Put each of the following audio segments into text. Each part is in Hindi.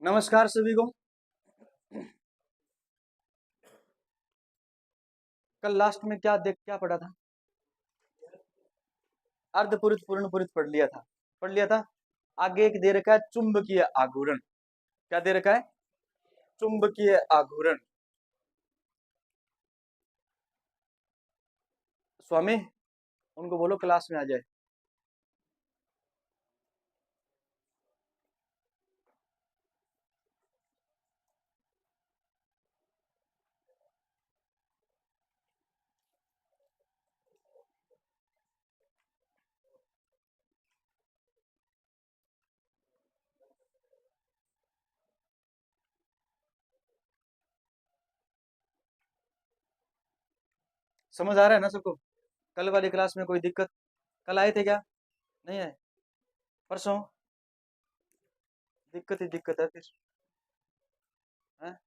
नमस्कार सभी को। कल लास्ट में क्या पढ़ा था? अर्धपुरित पूर्णपुरित पढ़ लिया था। आगे एक दे रखा है चुंबकीय आघूर्ण। क्या दे रखा है? चुंबकीय आघूर्ण। स्वामी, उनको बोलो क्लास में आ जाए। समझ आ रहा है ना सबको? कल वाली क्लास में कोई दिक्कत? कल आए थे क्या? नहीं आए? परसों? दिक्कत ही दिक्कत है फिर। हैं?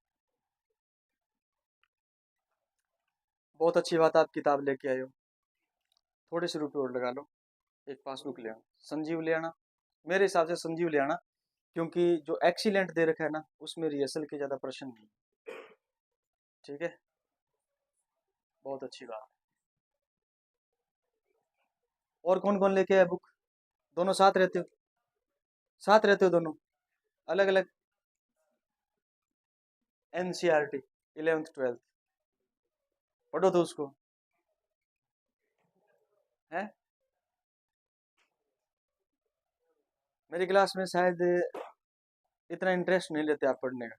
बहुत अच्छी बात, आप किताब लेके आए हो। थोड़े से रुपए और लगा लो। एक पासबुक ले आना, संजीव ले आना। मेरे हिसाब से संजीव ले आना, क्योंकि जो एक्सीलेंट दे रखा है ना, उसमें रिहर्सल के ज्यादा प्रश्न नहीं। ठीक है, बहुत अच्छी बात। और कौन कौन लेके आया बुक? दोनों साथ रहते हो? साथ रहते हो दोनों? अलग अलग? एनसीईआरटी 11th 12th पढ़ो तो उसको। है? मेरी क्लास में शायद इतना इंटरेस्ट नहीं लेते आप पढ़ने का,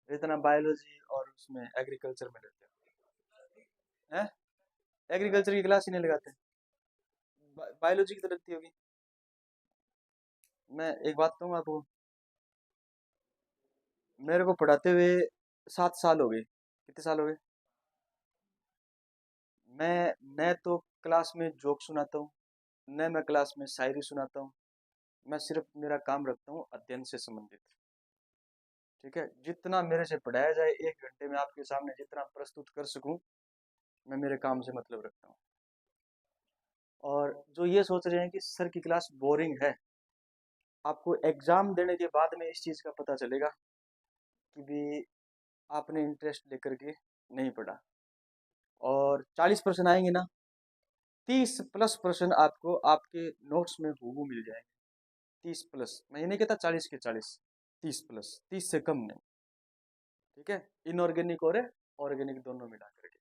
जितना बायोलॉजी और उसमें एग्रीकल्चर में लेते हैं। एग्रीकल्चर की क्लास ही नहीं लगाते। बायोलॉजी की तो लगती होगी। मैं एक बात कहूँ आपको, मेरे को पढ़ाते हुए 7 साल हो गए। कितने साल हो गए? मैं न तो क्लास में जोक सुनाता हूँ, न मैं क्लास में शायरी सुनाता हूँ। मैं सिर्फ मेरा काम रखता हूँ अध्ययन से संबंधित। ठीक है, जितना मेरे से पढ़ाया जाए 1 घंटे में आपके सामने जितना प्रस्तुत कर सकूं, मैं मेरे काम से मतलब रखता हूँ। और जो ये सोच रहे हैं कि सर की क्लास बोरिंग है, आपको एग्जाम देने के बाद में इस चीज़ का पता चलेगा कि भी आपने इंटरेस्ट लेकर के नहीं पढ़ा। और 40% आएंगे ना, 30+ प्रश्न आपको आपके नोट्स में हूबहू मिल जाएंगे। 30+, मैं ये नहीं कहता 40 के 40, 30+, 30 से कम नहीं। ठीक है, इनऑर्गेनिक और ऑर्गेनिक दोनों मिला करके।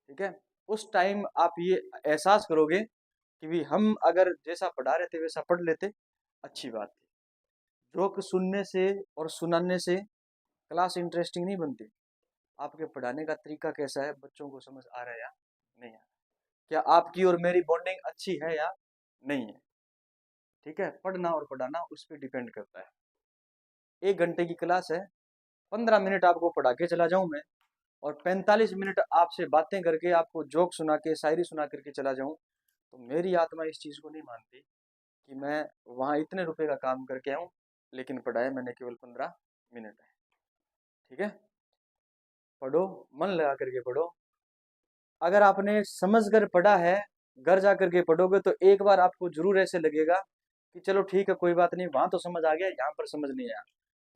ठीक है, उस टाइम आप ये एहसास करोगे कि भी हम अगर जैसा पढ़ा रहे थे वैसा पढ़ लेते, अच्छी बात थी। जोक सुनने से और सुनाने से क्लास इंटरेस्टिंग नहीं बनती। आपके पढ़ाने का तरीका कैसा है, बच्चों को समझ आ रहा है या नहीं आ रहा, क्या आपकी और मेरी बॉन्डिंग अच्छी है या नहीं है। ठीक है, पढ़ना और पढ़ाना उस पर डिपेंड करता है। 1 घंटे की क्लास है, 15 मिनट आपको पढ़ा के चला जाऊं मैं, और 45 मिनट आपसे बातें करके आपको जोक सुना के शायरी सुना करके चला जाऊं, तो मेरी आत्मा इस चीज़ को नहीं मानती कि मैं वहाँ इतने रुपए का काम करके आऊँ, लेकिन पढ़ाया मैंने केवल 15 मिनट है। ठीक है, पढ़ो, मन लगा करके पढ़ो। अगर आपने समझ कर पढ़ा है, घर जा करके पढ़ोगे तो एक बार आपको जरूर ऐसे लगेगा कि चलो ठीक है कोई बात नहीं, वहां तो समझ आ गया, यहाँ पर समझ नहीं आया।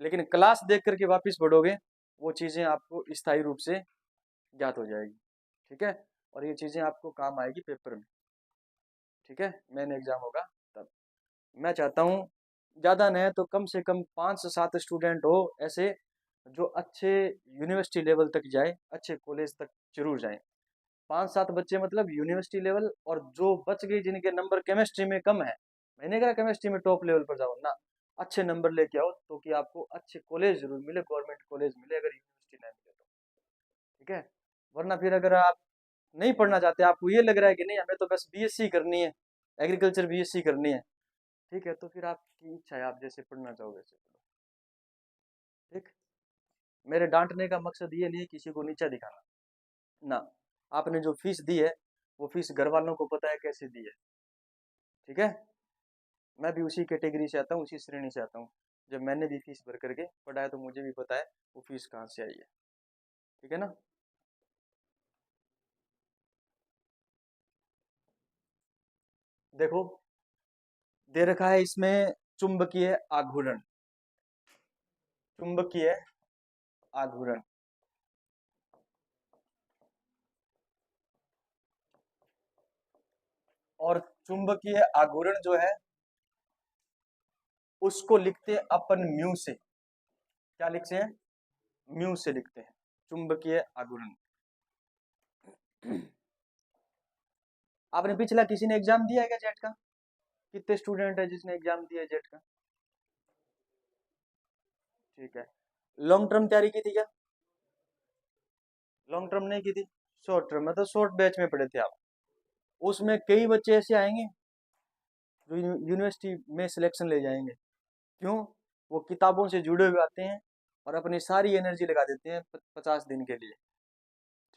लेकिन क्लास देख करके वापस पढ़ोगे, वो चीजें आपको स्थायी रूप से ज्ञात हो जाएगी। ठीक है, और ये चीजें आपको काम आएगी पेपर में। ठीक है, मेन एग्जाम होगा तब। मैं चाहता हूँ ज़्यादा नहीं तो कम से कम 5 से 7 स्टूडेंट हो ऐसे, जो अच्छे यूनिवर्सिटी लेवल तक जाए, अच्छे कॉलेज तक जरूर जाएं। 5-7 बच्चे मतलब यूनिवर्सिटी लेवल, और जो बच गई जिनके नंबर केमिस्ट्री में कम है, मैंने कहा केमिस्ट्री में टॉप लेवल पर जाओ ना, अच्छे नंबर लेके आओ तो कि आपको अच्छे कॉलेज जरूर मिले, गवर्नमेंट कॉलेज मिले, अगर यूनिवर्सिटी नहीं मिले तो। ठीक है, वरना फिर अगर आप नहीं पढ़ना चाहते, आपको ये लग रहा है कि नहीं हमें तो बस बीएससी करनी है, एग्रीकल्चर बीएससी करनी है, ठीक है, तो फिर आपकी इच्छा है, आप जैसे पढ़ना चाहो वैसे पढ़ो। ठीक, मेरे डांटने का मकसद ये नहीं है किसी को नीचा दिखाना ना। आपने जो फीस दी है, वो फीस घर वालों को पता है कैसे दी है। ठीक है, मैं भी उसी कैटेगरी से आता हूँ, उसी श्रेणी से आता हूँ। जब मैंने भी फीस भर करके पढ़ाया तो मुझे भी पता है वो फीस कहाँ से आई है। ठीक है ना? देखो, दे रखा है इसमें चुंबकीय आघूर्ण। चुंबकीय आघूर्ण। और चुंबकीय आघूर्ण जो है उसको लिखते हैं अपन म्यू से। क्या लिखते हैं? म्यू से लिखते हैं चुंबकीय आघूर्ण। आपने पिछला किसी ने एग्जाम दिया है क्या जेट का? कितने स्टूडेंट है जिसने एग्जाम दिया है जेट का? ठीक है। लॉन्ग टर्म तैयारी की थी क्या? लॉन्ग टर्म नहीं की थी, शॉर्ट टर्म, मतलब शॉर्ट बैच में पढ़े थे आप। उसमें कई बच्चे ऐसे आएंगे जो यूनिवर्सिटी में सिलेक्शन ले जाएंगे। क्यों? वो किताबों से जुड़े हुए आते हैं और अपनी सारी एनर्जी लगा देते हैं 50 दिन के लिए।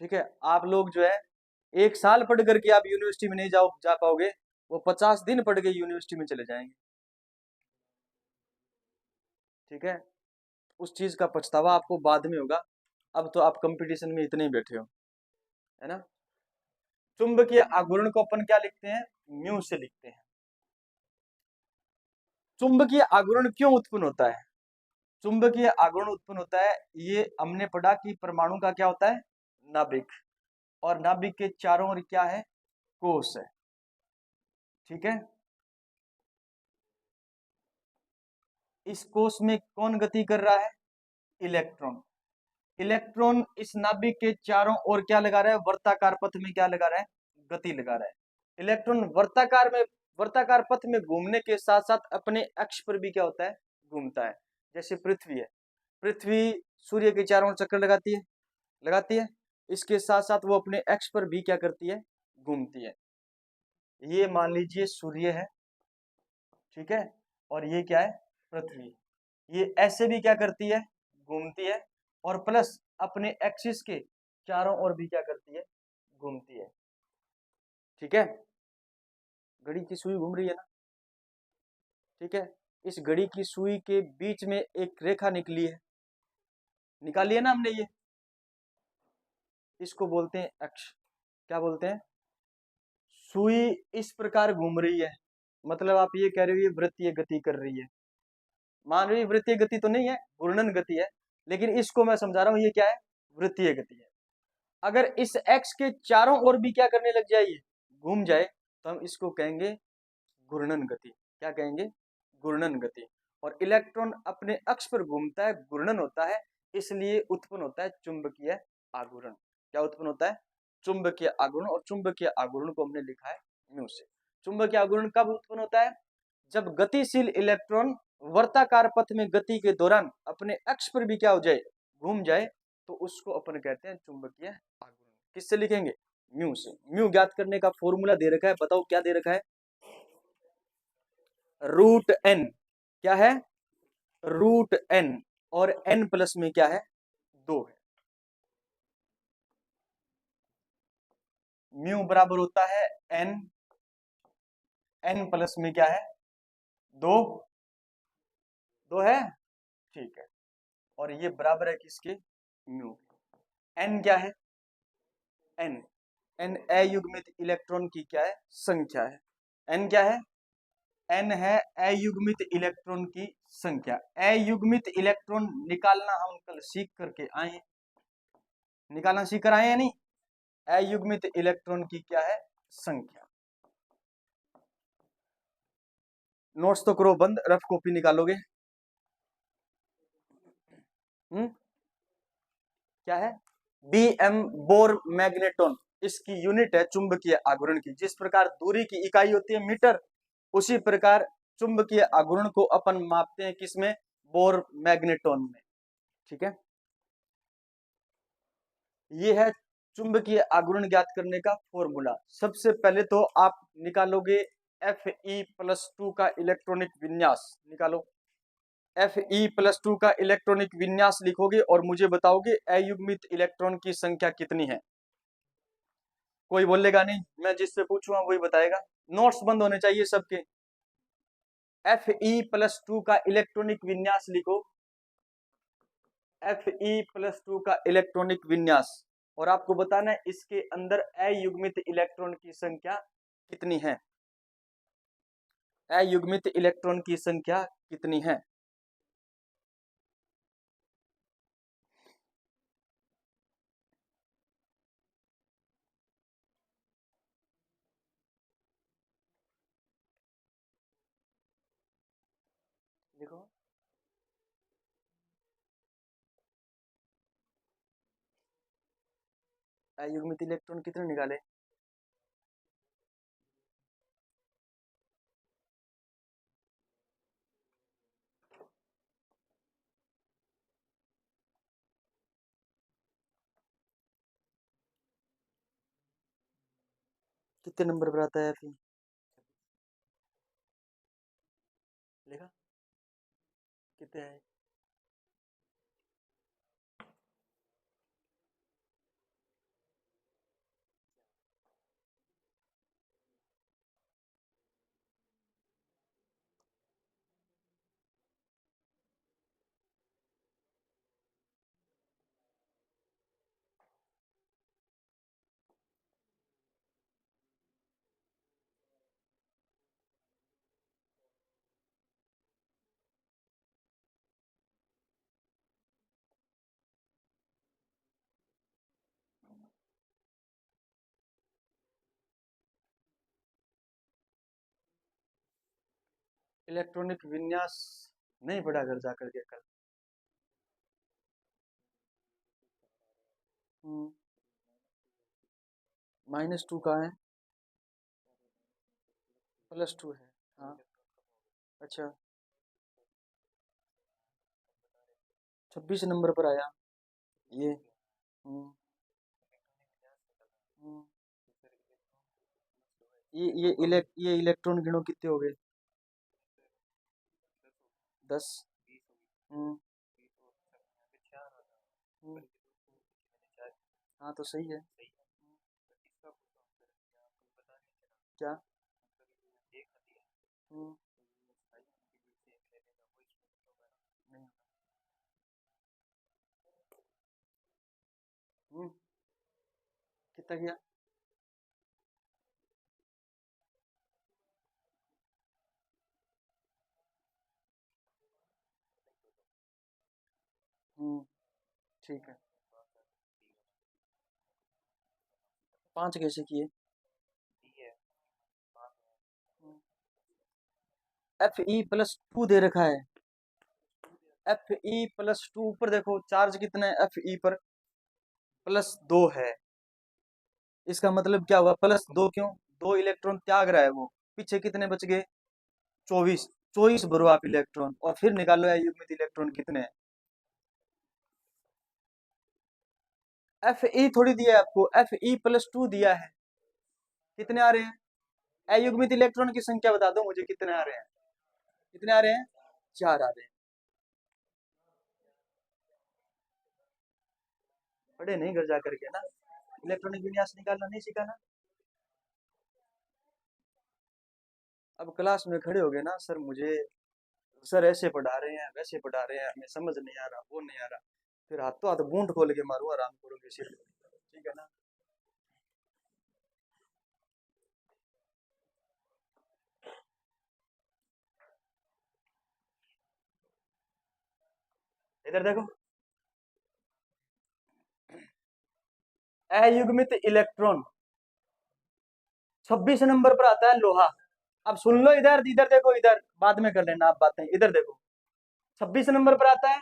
ठीक है, आप लोग जो है 1 साल पढ़ करके आप यूनिवर्सिटी में नहीं जा पाओगे, वो 50 दिन पढ़ के यूनिवर्सिटी में चले जाएंगे। ठीक है, उस चीज का पछतावा आपको बाद में होगा, अब तो आप कंपटीशन में इतने ही बैठे हो, है ना। चुंबकीय आघूर्ण को अपन क्या लिखते हैं? म्यू से लिखते हैं। चुंबकीय आघूर्ण क्यों उत्पन्न होता है? चुंबकीय आघूर्ण उत्पन्न होता है, ये हमने पढ़ा कि परमाणु का क्या होता है? नाभिक। और नाभिक के चारों ओर क्या है? कोश है। ठीक है, इस कोश में कौन गति कर रहा है? इलेक्ट्रॉन। इलेक्ट्रॉन इस नाभिक के चारों ओर क्या लगा रहा है? वर्ताकार पथ में क्या लगा रहा है? गति लगा रहा है। इलेक्ट्रॉन वर्ताकार पथ में घूमने के साथ साथ अपने अक्ष पर भी क्या होता है? घूमता है। जैसे पृथ्वी है, पृथ्वी सूर्य के चारों ओर चक्कर लगाती है, इसके साथ साथ वो अपने अक्ष पर भी क्या करती है? घूमती है। ये मान लीजिए सूर्य है, ठीक है, और ये क्या है? पृथ्वी। ये ऐसे भी क्या करती है? घूमती है, और प्लस अपने एक्सिस के चारों ओर भी क्या करती है? घूमती है। ठीक है, घड़ी की सुई घूम रही है ना। ठीक है, इस घड़ी की सुई के बीच में एक रेखा निकाली है ना हमने, ये इसको बोलते हैं अक्ष। क्या बोलते हैं? सुई इस प्रकार घूम रही है, मतलब आप ये कह रहे हो ये वृत्तीय गति कर रही है। मान रही वृत्तीय गति तो नहीं है, घूर्णन गति है, लेकिन इसको मैं समझा रहा हूं ये क्या है? वृत्तीय गति है। अगर इस एक्स के चारों ओर भी क्या करने लग जाए, घूम जाए, तो हम इसको कहेंगे घूर्णन गति। क्या कहेंगे? घूर्णन गति। और इलेक्ट्रॉन अपने अक्ष पर घूमता है, घूर्णन होता है, इसलिए उत्पन्न होता है चुंबकीय आघूर्ण। क्या उत्पन्न होता है? चुंबकीय आघूर्ण। और चुंबकीय आघूर्ण को हमने लिखा है म्यू से। चुंबकीय आघूर्ण कब उत्पन्न होता है? जब गतिशील इलेक्ट्रॉन वर्ताकार पथ में गति के दौरान अपने अक्ष पर भी क्या हो जाए? घूम जाए, तो उसको अपन कहते हैं चुंबकीय आघूर्ण। किससे लिखेंगे? म्यू से। म्यू ज्ञात करने का फॉर्मूला दे रखा है, बताओ क्या दे रखा है? Root n. क्या है? Root n. और एन प्लस में क्या है? 2 है। म्यू बराबर होता है एन, एन प्लस में क्या है? 2। 2 है, ठीक है। और ये बराबर है किसके? म्यू। एन क्या है? एन, एन अयुग्मित इलेक्ट्रॉन की क्या है? संख्या है। एन क्या है? एन है अयुग्मित इलेक्ट्रॉन की संख्या। अयुग्मित इलेक्ट्रॉन निकालना हम कल सीख करके आए हैं, निकालना सीख कर आए हैं नहीं? अयुग्मित इलेक्ट्रॉन की क्या है? संख्या। नोट्स तो करो बंद, रफ कॉपी निकालोगे। क्या है? बीएम बोर मैग्नेटोन, इसकी यूनिट है चुंबकीय आघूर्ण की। जिस प्रकार दूरी की इकाई होती है मीटर, उसी प्रकार चुंबकीय आघूर्ण को अपन मापते हैं किसमें? बोर मैग्नेटोन में। ठीक है, ये है चुंबकीय आघूर्ण ज्ञात करने का फॉर्मूला। सबसे पहले तो आप निकालोगे Fe+2 का इलेक्ट्रॉनिक विन्यास। निकालो, Fe+2 का इलेक्ट्रॉनिक विन्यास लिखोगे और मुझे बताओगे अयुग्मित इलेक्ट्रॉन की संख्या कितनी है। कोई बोलेगा नहीं, मैं जिससे पूछूंगा वही बताएगा। नोट्स बंद होने चाहिए सबके। Fe+2 का इलेक्ट्रॉनिक विन्यास लिखो, Fe+2 का इलेक्ट्रॉनिक विन्यास, और आपको बताना है इसके अंदर अयुग्मित इलेक्ट्रॉन की संख्या कितनी है। अयुग्मित इलेक्ट्रॉन की संख्या कितनी है? देखो अयुग्मित इलेक्ट्रॉन कितने निकाले? कितने नंबर पर आता है Fe? लिखा कितने है? इलेक्ट्रॉनिक विन्यास नहीं पढ़ा घर जाकर के कल? -2 कहाँ है? +2 है। हाँ अच्छा, 26 नंबर पर आया ये। हम्म, हम्म, ये इलेक्ट्रॉन गिनो कितने हो गए? 10। हम्म, हम्म, हाँ तो सही है। क्या? हम्म, नहीं। कितना किया? ठीक है। 5 कैसे किए? Fe+2 दे रखा है। Fe+2 ऊपर देखो चार्ज कितना है Fe पर? +2 है। इसका मतलब क्या हुआ? +2 क्यों? 2 इलेक्ट्रॉन त्याग रहा है वो। पीछे कितने बच गए? 24। 24 भरो आप इलेक्ट्रॉन और फिर निकालो युग्मित इलेक्ट्रॉन कितने हैं। Fe थोड़ी दिया है आपको, Fe+2 दिया है। कितने आ रहे हैं? अयुग्मित इलेक्ट्रॉन की संख्या बता दो मुझे, कितने आ रहे हैं? कितने आ रहे हैं? 4 आ रहे हैं। पढ़े नहीं घर जाकर के ना? इलेक्ट्रॉनिक विन्यास निकालना नहीं सीखा ना? अब क्लास में खड़े हो गए ना, सर मुझे सर ऐसे पढ़ा रहे हैं वैसे पढ़ा रहे हैं, हमें समझ नहीं आ रहा, वो नहीं आ रहा, फिर हाथों हाथ बूंद खोल के मारो, आराम करोगे सिर पे। ठीक है ना? इधर देखो, अयुग्मित इलेक्ट्रॉन 26 नंबर पर आता है लोहा। अब सुन लो, इधर इधर देखो, इधर बाद में कर लेना आप बातें, इधर देखो 26 नंबर पर आता है।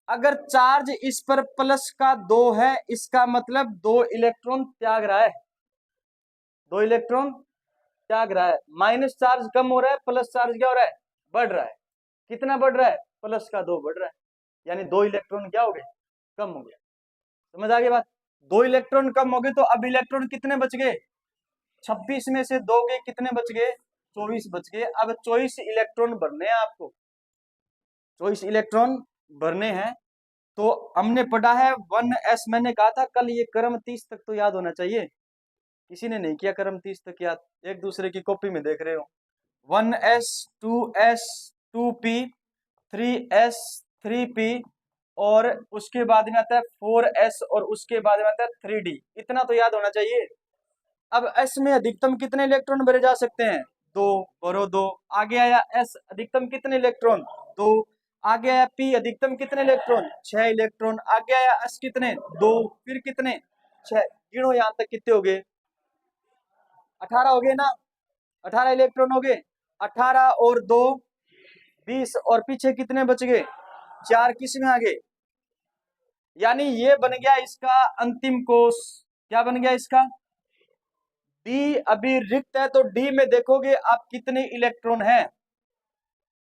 अगर चार्ज इस पर +2 है, इसका मतलब 2 इलेक्ट्रॉन त्याग रहा है। 2 इलेक्ट्रॉन त्याग रहा है। माइनस चार्ज कम हो रहा है, प्लस चार्ज क्या हो रहा है? बढ़ रहा है। कितना बढ़ रहा है? +2 बढ़ रहा है। यानी 2 इलेक्ट्रॉन क्या हो गए? कम हो गया। समझ आ गई बात? 2 इलेक्ट्रॉन कम हो गए तो अब इलेक्ट्रॉन कितने बच गए? 26 में से 2 के कितने बच गए? 24 बच गए। अब 24 इलेक्ट्रॉन भरने हैं आपको, 24 इलेक्ट्रॉन भरने हैं। तो हमने पढ़ा है 1s, मैंने कहा था कल ये क्रम 30 तक तो याद होना चाहिए। किसी ने नहीं किया क्रम 30 तक याद, एक दूसरे की कॉपी में देख रहे हो। 1s 2s 2p 3s 3p और उसके बाद में आता है 4s और उसके बाद में आता है 3d। इतना तो याद होना चाहिए। अब s में अधिकतम कितने इलेक्ट्रॉन भरे जा सकते हैं? 2 भरो 2। आगे आया s, अधिकतम कितने इलेक्ट्रॉन? 2। आगे आया p, अधिकतम कितने इलेक्ट्रॉन? 6 इलेक्ट्रॉन। आगे आया s, कितने? 2। फिर कितने? 6। गिनो यहां तक कितने हो गए? 18 हो गए ना? 18 इलेक्ट्रॉन हो गए। 18 और 2 20 और पीछे कितने बच गए? 4 किस में आ गए? यानी ये बन गया इसका अंतिम कोष। क्या बन गया इसका? डी अभी रिक्त है, तो डी में देखोगे आप कितने इलेक्ट्रॉन है?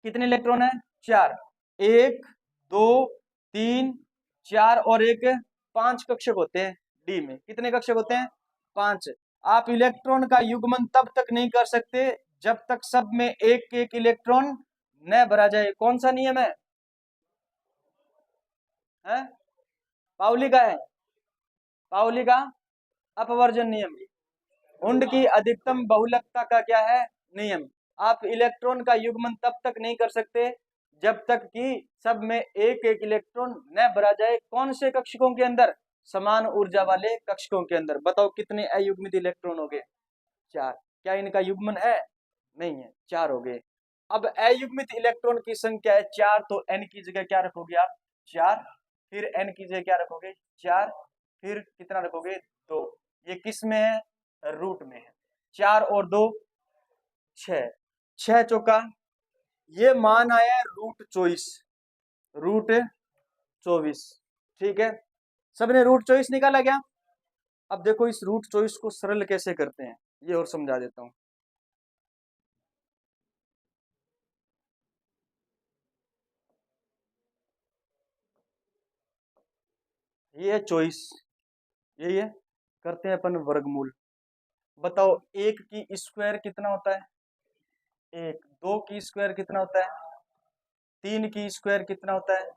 कितने इलेक्ट्रॉन है? 4। 1 2 3 4 और एक 5 कक्षक होते हैं डी में। कितने कक्षक होते हैं? 5। आप इलेक्ट्रॉन का युग्मन तब तक नहीं कर सकते जब तक सब में एक एक इलेक्ट्रॉन न भरा जाए। कौन सा नियम है? पाउली का है। पाउली का अपवर्जन नियम। उंड की अधिकतम बहुलकता का क्या है? नियम। आप इलेक्ट्रॉन का युग्मन तब तक नहीं कर सकते जब तक कि सब में एक एक इलेक्ट्रॉन न भरा जाए। कौन से कक्षकों के अंदर? समान ऊर्जा वाले कक्षकों के अंदर। बताओ कितने अयुग्मित इलेक्ट्रॉन हो गए? 4। क्या इनका युग्मन है? नहीं है, 4 हो गए। अब अयुग्मित इलेक्ट्रॉन की संख्या है 4, तो n की जगह क्या रखोगे आप? 4। फिर n की जगह क्या रखोगे? 4। फिर कितना रखोगे? 2। ये किस में है? रूट में है। 4 और 2 6। 6 चौका, ये मान आया है √24। √24। ठीक है, सबने √24 निकाला क्या? अब देखो इस √24 को सरल कैसे करते हैं ये और समझा देता हूं। ये है 24, यही है। करते हैं अपन वर्गमूल। बताओ 1 की स्क्वायर कितना होता है? 1। 2 की स्क्वायर कितना होता है? 3 की स्क्वायर कितना होता है?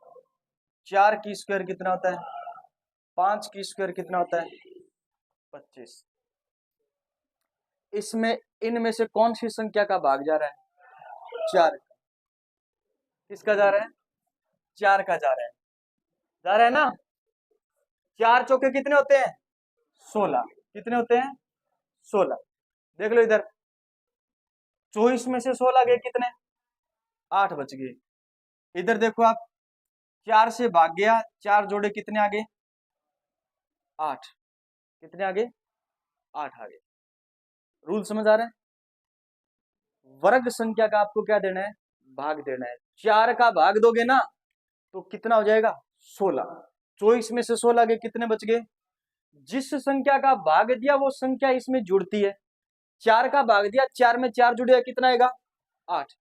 4 की स्क्वायर कितना होता है? 5 की स्क्वायर कितना होता है? 25। इसमें इनमें से कौन सी संख्या का भाग जा रहा है? 4 का। किसका जा रहा है? 4 का जा रहा है। जा रहा है ना? 4 चौके कितने होते हैं? 16। कितने होते हैं? 16। देख लो इधर, 24 में से 16 गए कितने? 8 बच गए। इधर देखो आप, 4 से भाग गया, 4 जोड़े कितने आगे? 8। कितने आगे? 8 आगे। रूल समझ आ रहा है? वर्ग संख्या का आपको क्या देना है? भाग देना है। 4 का भाग दोगे ना तो कितना हो जाएगा? 16। 24 में से 16 गए, कितने बच गए? जिस संख्या का भाग दिया वो संख्या इसमें जुड़ती है। 4 का भाग दिया, 4 में 4 जुड़ेगा, कितना आएगा? 8।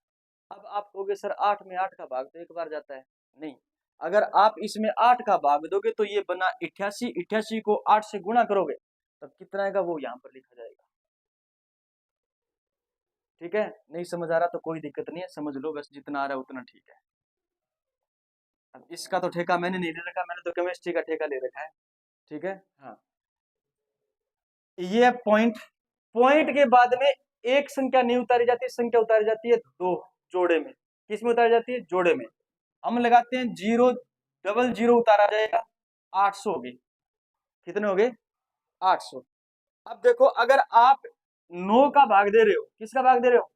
अब आप कहोगे सर 8 में 8 का भाग तो एक बार जाता है। नहीं, अगर आप इसमें 8 का भाग दोगे तो ये बना 88। 88 को 8 से गुणा करोगे तब कितना आएगा वो यहाँ पर लिखा जाएगा। ठीक है, नहीं समझ आ रहा तो कोई दिक्कत नहीं है, समझ लो, बस जितना आ रहा है उतना ठीक है। अब इसका तो ठेका मैंने नहीं ले रखा, मैंने तो केमिस्ट्री का ठेका ले रखा है। ठीक है, हाँ। ये पॉइंट, पॉइंट के बाद में एक संख्या नहीं उतारी जाती, संख्या उतारी जाती है 2 जोड़े में। किस में उतारी जाती है? जोड़े में। हम लगाते हैं 0 डबल 0 उतारा जाएगा, 800 हो गई। कितने हो गए? 800। अब देखो अगर आप 9 का भाग दे रहे हो, किसका भाग दे रहे हो?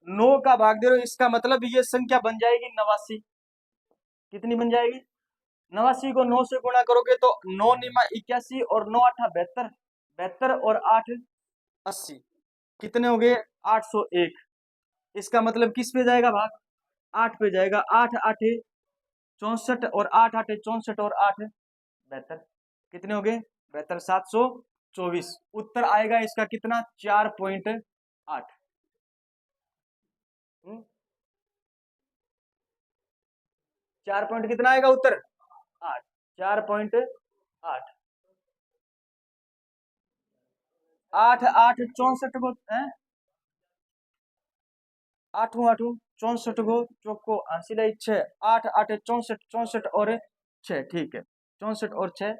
9 का भाग दे रहे हो, इसका मतलब ये संख्या बन जाएगी 89। कितनी बन जाएगी? 89 को 9 से गुणा करोगे तो 9 निमा 81 और 9 8 72। 72 और 8 80। कितने हो गए? 801। इसका मतलब किस पे जाएगा भाग? 8 पे जाएगा। 8 8 64 और 8 8 64 और 8 72। कितने हो गए? 72। 724। उत्तर आएगा इसका कितना? 4.8। 4 पॉइंट कितना आएगा उत्तर? 8। 4.8। 8 8 64 को है, 8 8 64 को चौको आंसी लाई 6। 8 8 64 64 और 6। ठीक है, 64 और 6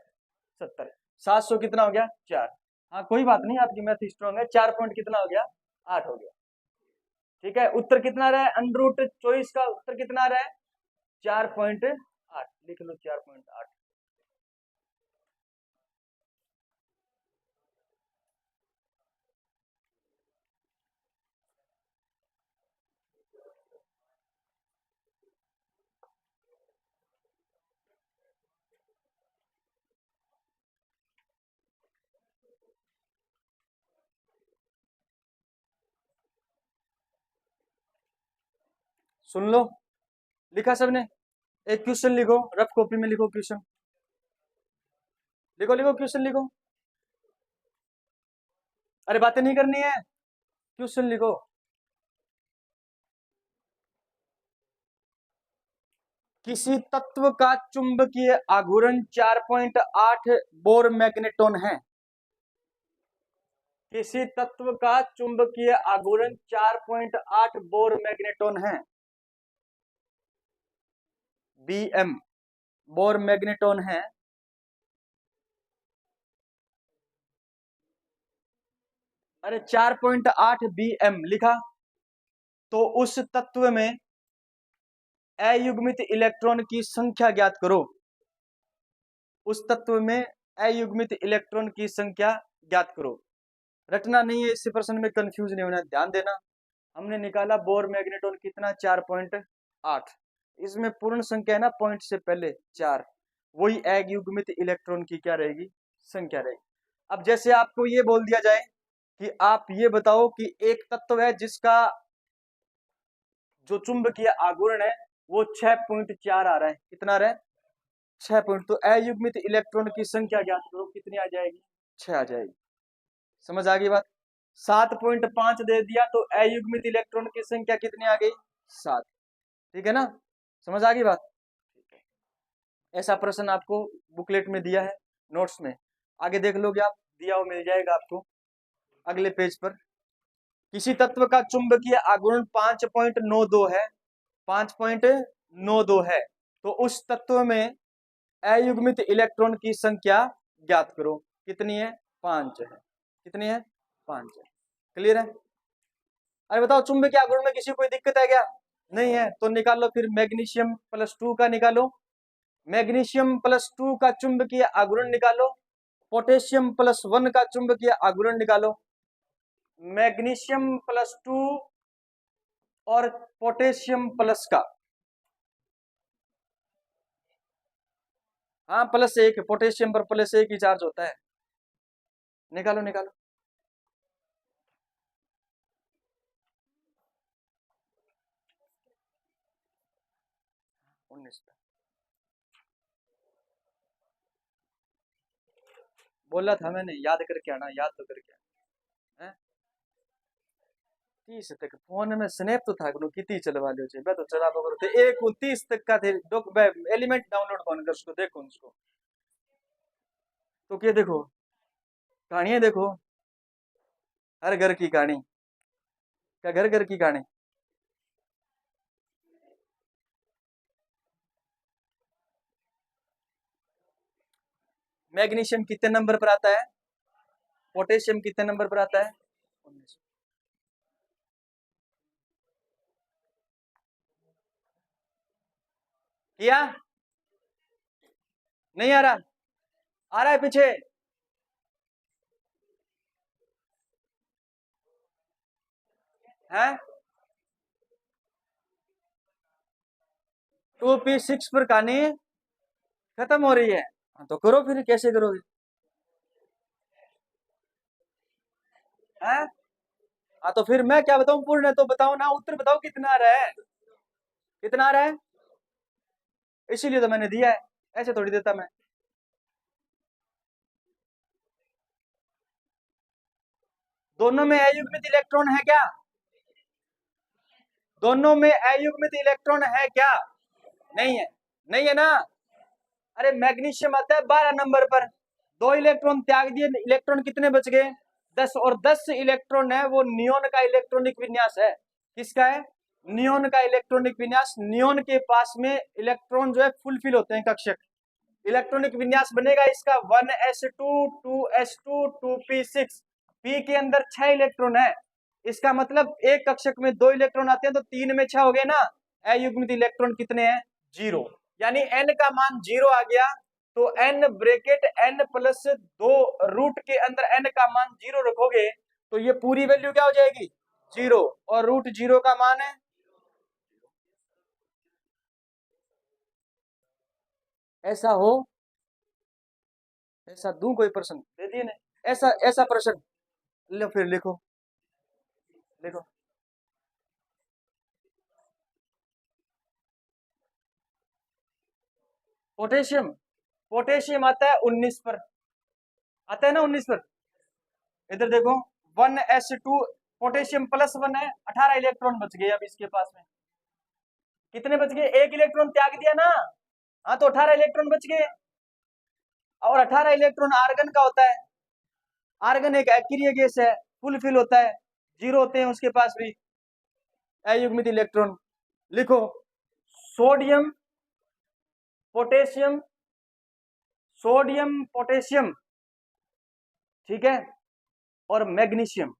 70। 700 कितना हो गया? 4। हाँ कोई बात नहीं, आपकी मैथ स्ट्रॉन्ग है। 4 पॉइंट कितना हो गया? 8 हो गया। ठीक है, उत्तर कितना आ रहा है? √24 का उत्तर कितना आ रहा है? 4.8। लिख लो 4.8। सुन लो, लिखा सबने? एक क्वेश्चन लिखो, रफ कॉपी में लिखो क्वेश्चन, लिखो लिखो क्वेश्चन लिखो। अरे बातें नहीं करनी है, क्वेश्चन लिखो। किसी तत्व का चुंबकीय आघूर्ण 4.8 बोर मैग्नेटॉन है। किसी तत्व का चुंबकीय आघूर्ण 4.8 बोर मैग्नेटॉन है। बीएम बोर मैग्नेटॉन है। अरे 4.8 बीएम लिखा, तो उस तत्व में अयुग्मित इलेक्ट्रॉन की संख्या ज्ञात करो। उस तत्व में अयुग्मित इलेक्ट्रॉन की संख्या ज्ञात करो। रटना नहीं है, इस प्रश्न में कंफ्यूज नहीं होना, ध्यान देना। हमने निकाला बोर मैग्नेटॉन कितना, 4.8। इसमें पूर्ण संख्या है ना, पॉइंट से पहले 4, वही अयुग्मित इलेक्ट्रॉन की क्या रहेगी, संख्या रहेगी। अब जैसे आपको ये बोल दिया जाए कि आप ये बताओ कि एक तत्व है जिसका जो चुंबकीय आघूर्ण है वो 6.4 आ रहा है, कितना आ रहा है, 6 पॉइंट। तो अयुग्मित इलेक्ट्रॉन की संख्या ज्ञात करो, कितनी आ जाएगी, 6 आ जाएगी। समझ आ गई बात? 7.5 दे दिया तो अयुग्मित इलेक्ट्रॉन की संख्या कितनी आ गई, 7। ठीक है ना, समझ आ गई बात? ठीक है, ऐसा प्रश्न आपको बुकलेट में दिया है, नोट्स में, आगे देख लोगे आप, दिया हुआ मिल जाएगा आपको अगले पेज पर। किसी तत्व का चुंबकीय आघूर्ण 5.92 है, 5.92 है, तो उस तत्व में अयुग्मित इलेक्ट्रॉन की संख्या ज्ञात करो, कितनी है, 5 है। कितनी है, 5 है। क्लियर है? अरे बताओ, चुंबकीय आघूर्ण में किसी को कोई दिक्कत है क्या? नहीं है, तो निकालो फिर मैग्नीशियम प्लस 2 का निकालो। मैग्नीशियम प्लस 2 का चुंबकीय आघूर्ण निकालो। पोटेशियम प्लस 1 का चुंबकीय आघूर्ण निकालो। मैग्नीशियम प्लस 2 और पोटेशियम प्लस का, हाँ +1, पोटेशियम पर +1 ही चार्ज होता है। निकालो निकालो। उन्नीस बोला था मैंने, याद करके आना, याद तो करके आना। 30 तक फोन में स्नैप तो था कितनी चलवा लो मैं तो चला थे, 1 29 तक का थे। एलिमेंट डाउनलोड कौन कर उसको, देखो उसको तो क्या, देखो कहानियां देखो, हर घर की कहानी, क्या घर घर की कहानी। मैग्नीशियम कितने नंबर पर आता है, पोटेशियम कितने नंबर पर आता है, 19। किया नहीं आ रहा, आ रहा है पीछे। है 2p6 पर कहानी खत्म हो रही है। हाँ, तो करो फिर, कैसे करोगे? हैं? हाँ तो फिर मैं क्या बताऊं, पूर्ण तो बताओ ना, उत्तर बताओ कितना आ रहा है, कितना आ रहा है, इसीलिए तो मैंने दिया है, ऐसे थोड़ी देता मैं। दोनों में अयुग्मित इलेक्ट्रॉन है क्या, दोनों में अयुग्मित इलेक्ट्रॉन है क्या? नहीं है, नहीं है ना। अरे मैग्नीशियम आता है 12 नंबर पर, 2 इलेक्ट्रॉन त्याग दिए, इलेक्ट्रॉन कितने बच गए, 10, और 10 इलेक्ट्रॉन है वो नियोन का इलेक्ट्रॉनिक विन्यास है। किसका है, नियोन का इलेक्ट्रॉनिक विन्यास। नियोन के पास में इलेक्ट्रॉन जो है फुलफिल होते हैं कक्षक, इलेक्ट्रॉनिक विन्यास बनेगा इसका 1s2 2s2 2p6। p के अंदर 6 इलेक्ट्रॉन है, इसका मतलब एक कक्षक में 2 इलेक्ट्रॉन आते हैं, तो 3 में 6 हो गए ना। अयुग्मित इलेक्ट्रॉन कितने हैं, 0, यानी n का मान 0 आ गया। तो n bracket n plus 2 root के अंदर n का मान 0 रखोगे तो ये पूरी वैल्यू क्या हो जाएगी, 0, और रूट 0 का मान है। ऐसा हो, ऐसा दूं कोई प्रश्न दे दिए ना, ऐसा ऐसा प्रश्न लो, फिर लिखो, लिखो। पोटेशियम, पोटेशियम आता है 19 पर, आता है ना 19 पर। इधर देखो 1s2, पोटेशियम +1 है, 18 इलेक्ट्रॉन बच गए अब इसके पास में। कितने बच गए? एक इलेक्ट्रॉन त्याग दिया ना, हाँ तो 18 इलेक्ट्रॉन बच गए। और 18 इलेक्ट्रॉन आर्गन का होता है। आर्गन एक अक्रिय गैस है, फुल फिल होता है, 0 होते हैं उसके पास भी अयुग्मित इलेक्ट्रॉन। लिखो सोडियम पोटेशियम, सोडियम पोटेशियम, ठीक है, और मैग्नीशियम।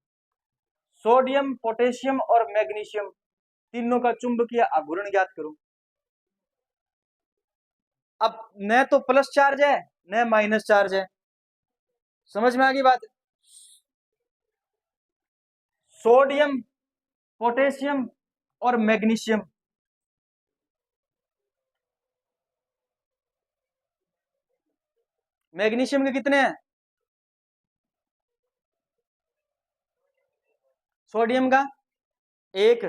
सोडियम पोटेशियम और मैग्नीशियम तीनों का चुंबकीय आघूर्ण ज्ञात करो। अब न तो प्लस चार्ज है न माइनस चार्ज है, समझ में आ गई बात? सोडियम पोटेशियम और मैग्नीशियम, मैग्नीशियम के कितने हैं? सोडियम का 1,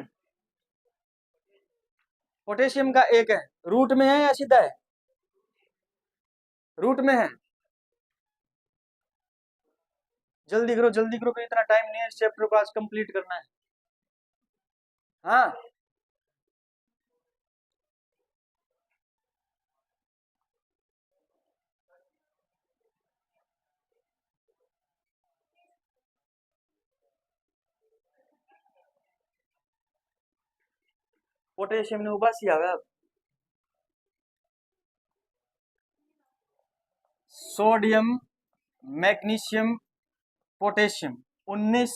पोटेशियम का 1 है। रूट में है या सीधा है? रूट में है। जल्दी करो जल्दी करो, इतना टाइम नहीं है, इस चैप्टर को आज कंप्लीट करना है। हाँ पोटेशियम ने उबासी आवे। सोडियम मैग्नीशियम पोटेशियम 19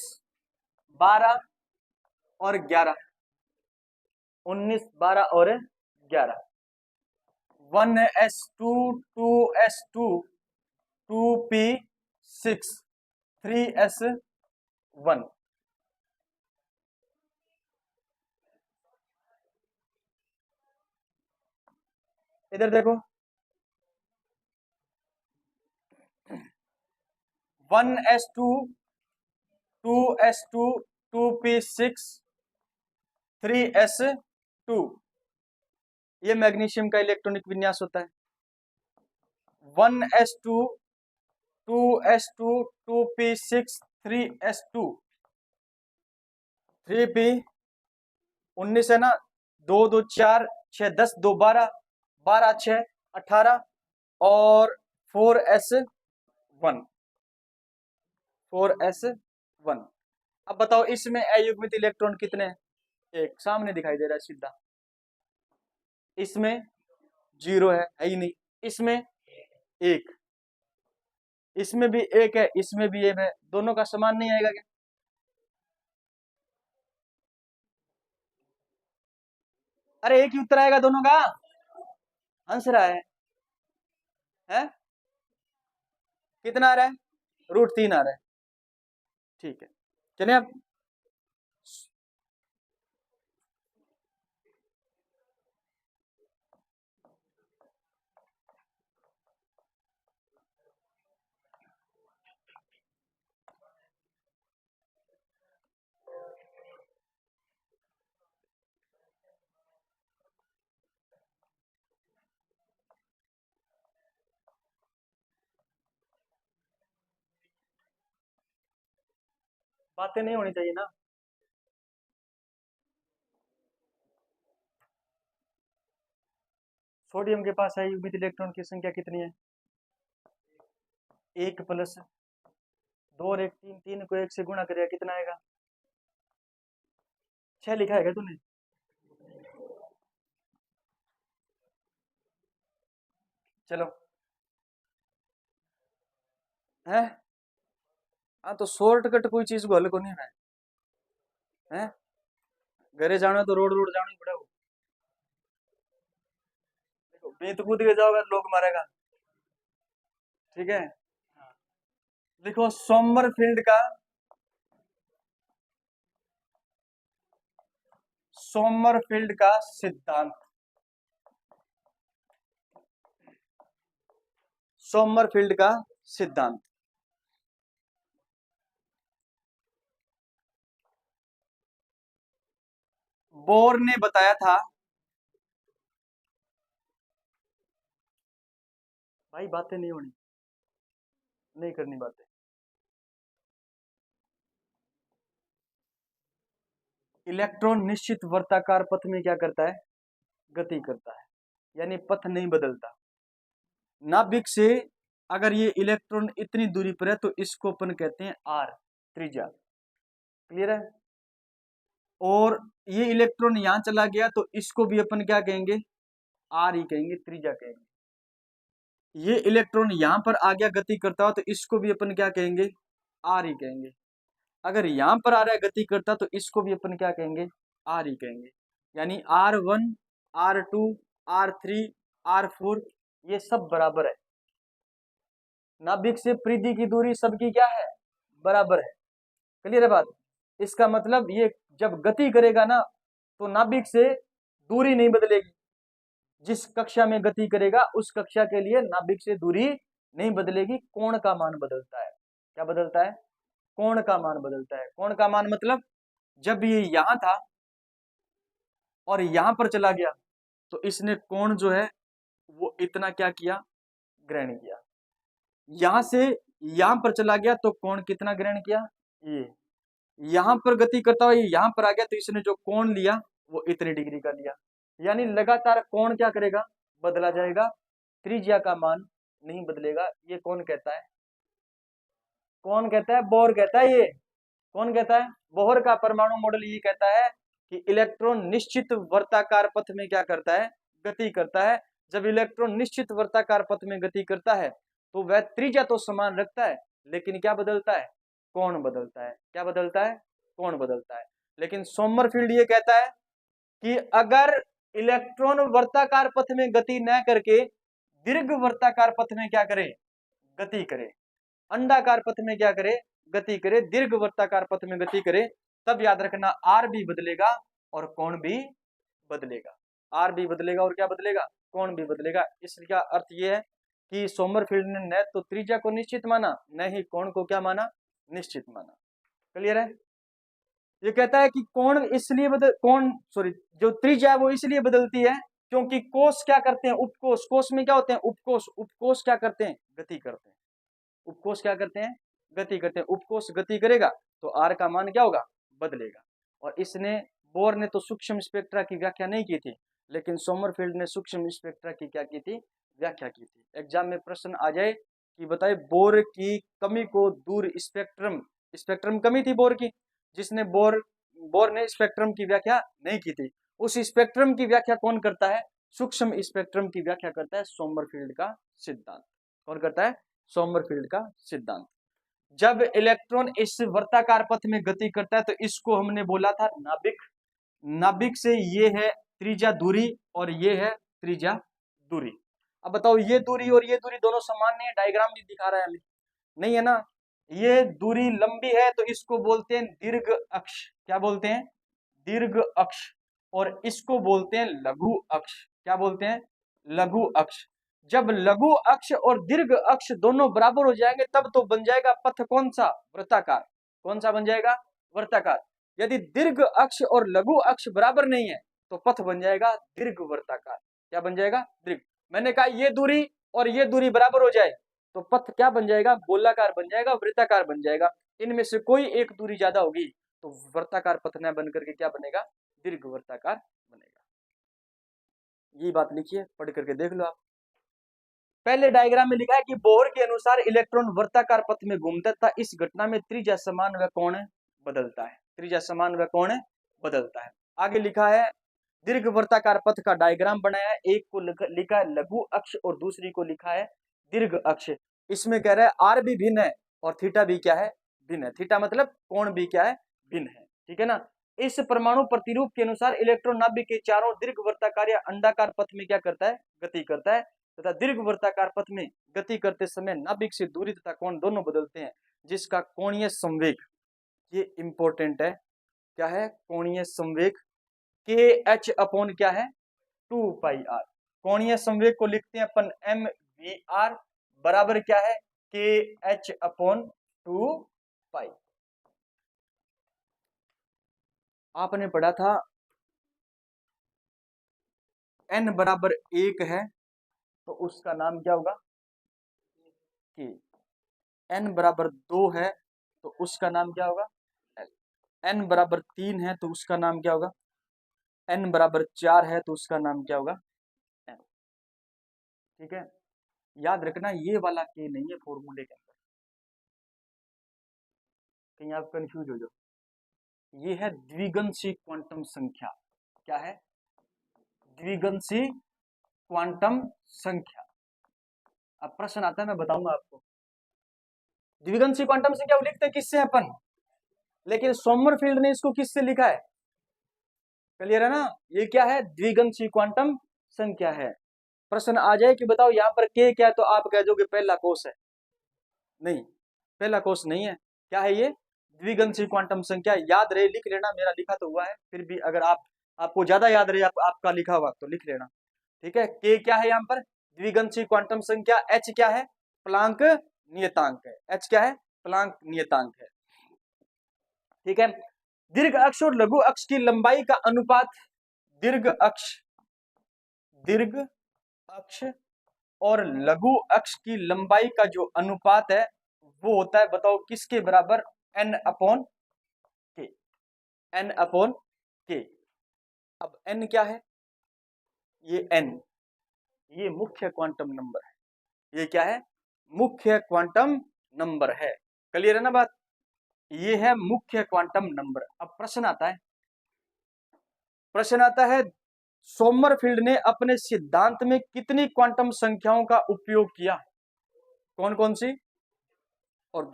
12 और 11, 19 12 और 11, 1s2 2s2 2p6 3s1। इधर देखो 1s2 2s2 2p6 3s2, ये मैग्नीशियम का इलेक्ट्रॉनिक विन्यास होता है। 1s2 2s2 2p6 3s2, 3p 19 है ना, 2 2 4 6 10 2 12 12 6 18 और 4s1, 4s1। अब बताओ इसमें अयुग्मित इलेक्ट्रॉन कितने हैं? एक सामने दिखाई दे रहा है सीधा। इसमें 0 है ही नहीं, इसमें 1, इसमें भी 1 है, इसमें भी 1 है, दोनों का समान नहीं आएगा क्या? अरे एक ही उत्तर आएगा दोनों का, हंस रहा है? कितना आ रहा है? √3 आ रहा है। ठीक है चलिए अब बातें नहीं होनी चाहिए ना। सोडियम के पास अयुग्मित इलेक्ट्रॉन की संख्या कितनी है? 1 + 2 और 1 3, 3 को 1 से गुणा करेगा कितना आएगा? 6 लिखा है क्या तूने? चलो है। हाँ तो शॉर्टकट कोई चीज को हल को नहीं है। घरे जाना तो रोड रोड जाना ही पड़ेगा। देखो बेत कूद के जाओगे तो लोग मारेगा, ठीक है। देखो सोमरफील्ड का, सोमरफील्ड का सिद्धांत, सोमरफील्ड का सिद्धांत। बोर ने बताया था भाई बातें नहीं होनी, नहीं करनी बातें। इलेक्ट्रॉन निश्चित वर्ताकार पथ में क्या करता है, गति करता है, यानी पथ नहीं बदलता। नाभिक से अगर ये इलेक्ट्रॉन इतनी दूरी पर है तो इसको अपन कहते हैं आर, त्रिज्या। क्लियर है? और ये इलेक्ट्रॉन यहां चला गया तो इसको भी अपन क्या कहेंगे, आर ही कहेंगे, त्रिज्या कहेंगे। ये इलेक्ट्रॉन यहां पर आ गया गति करता हो तो इसको भी अपन क्या कहेंगे, आर ही कहेंगे। अगर यहां पर आ रहा है गति करता तो इसको भी अपन क्या कहेंगे, आर ही कहेंगे। यानी R1, R2, R3, R4 ये सब बराबर है। नाभिक से परिधि की दूरी सबकी क्या है, बराबर है। क्लियर है बात? इसका मतलब ये जब गति करेगा ना तो नाभिक से दूरी नहीं बदलेगी। जिस कक्षा में गति करेगा उस कक्षा के लिए नाभिक से दूरी नहीं बदलेगी, कोण का मान बदलता है। क्या बदलता है, कोण का मान बदलता है। कोण का मान मतलब जब ये यहां था और यहां पर चला गया तो इसने कोण जो है वो इतना क्या किया, ग्रहण किया। यहां से यहां पर चला गया तो कोण कितना ग्रहण किया, ये। यहां पर गति करता हुआ यहां पर आ गया तो इसने जो कोण लिया वो इतने डिग्री का लिया। यानी लगातार कोण क्या करेगा, बदला जाएगा, त्रिज्या का मान नहीं बदलेगा। ये कौन कहता है, कौन कहता है, बोहर कहता है। ये कौन कहता है, बोहर का परमाणु मॉडल ये कहता है कि इलेक्ट्रॉन निश्चित वर्ताकार पथ में क्या करता है, गति करता है। जब इलेक्ट्रॉन निश्चित वर्ताकार पथ में गति करता है तो वह त्रिज्या तो समान रखता है लेकिन क्या बदलता है, कोण बदलता है। क्या बदलता है, कोण बदलता है। लेकिन सोमरफील्ड ये कहता है कि अगर इलेक्ट्रॉन वर्ताकार पथ में गति न करके दीर्घ वर्ताकार पथ में क्या करे, गति करे, अंडाकार पथ में क्या करे, गति करे, दीर्घ वर्ताकार पथ में गति करे, तब याद रखना आर भी बदलेगा और कोण भी बदलेगा। आर भी बदलेगा और क्या बदलेगा, कोण भी बदलेगा। इसका अर्थ यह है कि सोमरफील्ड ने न तो त्रिज्या को निश्चित माना न ही कोण को क्या माना, निश्चित माना। क्लियर है? ये कहता है कि कोण इसलिए कोण सॉरी जो त्रिज्या है वो इसलिए बदलती है क्योंकि कोष क्या करते हैं, उपकोष, कोष में क्या होते हैं, उपकोष, उपकोष क्या करते हैं, गति करते हैं। उपकोष क्या करते हैं, गति करते हैं। उपकोष गति करेगा तो आर का मान क्या होगा, बदलेगा। और इसने बोर ने तो सूक्ष्म स्पेक्ट्रा की व्याख्या नहीं की थी लेकिन सोमरफील्ड ने सूक्ष्म स्पेक्ट्रा की क्या की थी, व्याख्या की थी। एग्जाम में प्रश्न आ जाए कि बताइए बोर की कमी को दूर, स्पेक्ट्रम, स्पेक्ट्रम कमी थी बोर की, जिसने बोर ने स्पेक्ट्रम की व्याख्या नहीं की थी। उस स्पेक्ट्रम की व्याख्या कौन करता है, सूक्ष्म स्पेक्ट्रम की व्याख्या करता है सोमरफील्ड का सिद्धांत। कौन करता है, सोमरफील्ड का सिद्धांत। जब इलेक्ट्रॉन इस वर्ताकार पथ में गति करता है तो इसको हमने बोला था नाभिक। नाभिक से ये है त्रिज्या दूरी और ये है त्रिज्या दूरी। अब बताओ ये दूरी और ये दूरी दोनों समान नहीं है, डायग्राम नहीं दिखा रहा है हमें, नहीं है ना। ये दूरी लंबी है तो इसको बोलते हैं दीर्घ अक्ष। क्या बोलते हैं, दीर्घ अक्ष। और इसको बोलते हैं लघु अक्ष। क्या बोलते हैं, लघु अक्ष। जब लघु अक्ष और दीर्घ अक्ष दोनों बराबर हो जाएंगे तब तो बन जाएगा पथ कौन सा, वृत्ताकार। कौन सा बन जाएगा, वृत्ताकार। यदि दीर्घ अक्ष और लघु अक्ष बराबर नहीं है तो पथ बन जाएगा दीर्घ वृत्ताकार। क्या बन जाएगा, दीर्घ। मैंने कहा ये दूरी और ये दूरी बराबर हो जाए तो पथ क्या बन जाएगा, गोलाकार बन जाएगा, वृत्ताकार बन जाएगा। इनमें से कोई एक दूरी ज्यादा होगी तो वृत्ताकार पथ न बन करके क्या बनेगा, दीर्घ वृत्ताकार बनेगा। ये बात लिखिए, पढ़ करके देख लो आप। पहले डायग्राम में लिखा है कि बोहर के अनुसार इलेक्ट्रॉन वर्ताकार पथ में घूमता था, इस घटना में त्रिज्या समान व कोण बदलता है। त्रिज्या समान व कोण बदलता है। आगे लिखा है दीर्घ वर्ताकार पथ का डायग्राम बनाया है, एक को लिखा है लघु अक्ष और दूसरी को लिखा है दीर्घ अक्ष। इसमें कह रहा है आर भी भिन्न है और थीटा भी क्या है, भिन्न है। थीटा मतलब कोण भी क्या है, भिन्न है। ठीक है ना। इस परमाणु प्रतिरूप के अनुसार इलेक्ट्रॉन नाभिक के चारों दीर्घ वर्ताकार या अंडाकार पथ में क्या करता है, गति करता है, तथा दीर्घ वर्ताकार पथ में गति करते समय नाभिक से दूरी तथा कोण दोनों बदलते हैं, जिसका कोणीय संवेग, ये इंपॉर्टेंट है, क्या है, कोणीय संवेग के एच अपॉन क्या है, 2πr। कोणीय संवेग को लिखते हैं अपन mvr बराबर क्या है, के एच अपॉन 2π। आपने पढ़ा था n बराबर 1 है तो उसका नाम क्या होगा, के, n बराबर 2 है तो उसका नाम क्या होगा l, n बराबर 3 है तो उसका नाम क्या होगा, n बराबर 4 है तो उसका नाम क्या होगा n। ठीक है, याद रखना ये वाला के नहीं है फॉर्मूले के अंदर, कहीं आप कंफ्यूज हो जाओ। ये है द्विगंशी क्वांटम संख्या। क्या है? द्विगंशी क्वांटम संख्या। अब प्रश्न आता है, मैं बताऊंगा आपको। द्विगंशी क्वांटम संख्या लिखते किससे अपन, लेकिन सोमरफील्ड ने इसको किससे लिखा है? क्लियर है ना? ये क्या है? द्विगंशी क्वांटम संख्या है। प्रश्न आ जाए कि बताओ यहाँ पर के क्या है, तो आप कह दोगे पहला कोष है। नहीं, पहला कोष नहीं है। क्या है ये? द्विगंशी क्वांटम संख्या। याद रहे, लिख लेना, मेरा लिखा तो हुआ है, फिर भी अगर आपको ज्यादा याद रहे आपका लिखा हुआ तो लिख लेना। ठीक है, के क्या है यहाँ पर? द्विगंशी क्वांटम संख्या। एच क्या है? प्लांक नियतांक है। एच क्या है? प्लांक नियतांक है। ठीक है, दीर्घ अक्ष और लघु अक्ष की लंबाई का अनुपात, दीर्घ अक्ष और लघु अक्ष की लंबाई का जो अनुपात है वो होता है, बताओ किसके बराबर? n अपॉन के। n अपॉन के। अब n क्या है? ये n, ये मुख्य क्वांटम नंबर है। ये क्या है? मुख्य क्वांटम नंबर है। क्लियर है ना बात? ये है मुख्य क्वांटम नंबर। अब प्रश्न आता है सोमरफील्ड ने अपने सिद्धांत में कितनी क्वांटम संख्याओं का उपयोग किया? कौन कौन सी? और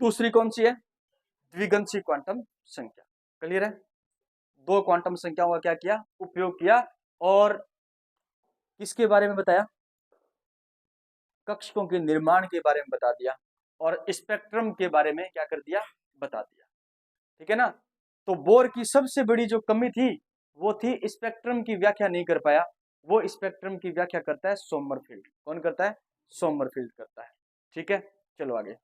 दूसरी कौन सी है? द्विगंशी क्वांटम संख्या। क्लियर है? दो क्वांटम संख्याओं का क्या किया? उपयोग किया। और किसके बारे में बताया? कक्षकों के निर्माण के बारे में बता दिया, और स्पेक्ट्रम के बारे में क्या कर दिया? बता दिया। ठीक है ना? तो बोर की सबसे बड़ी जो कमी थी वो थी स्पेक्ट्रम की व्याख्या नहीं कर पाया। वो स्पेक्ट्रम की व्याख्या करता है सोमरफील्ड। कौन करता है? सोमरफील्ड करता है। ठीक है, चलो आगे।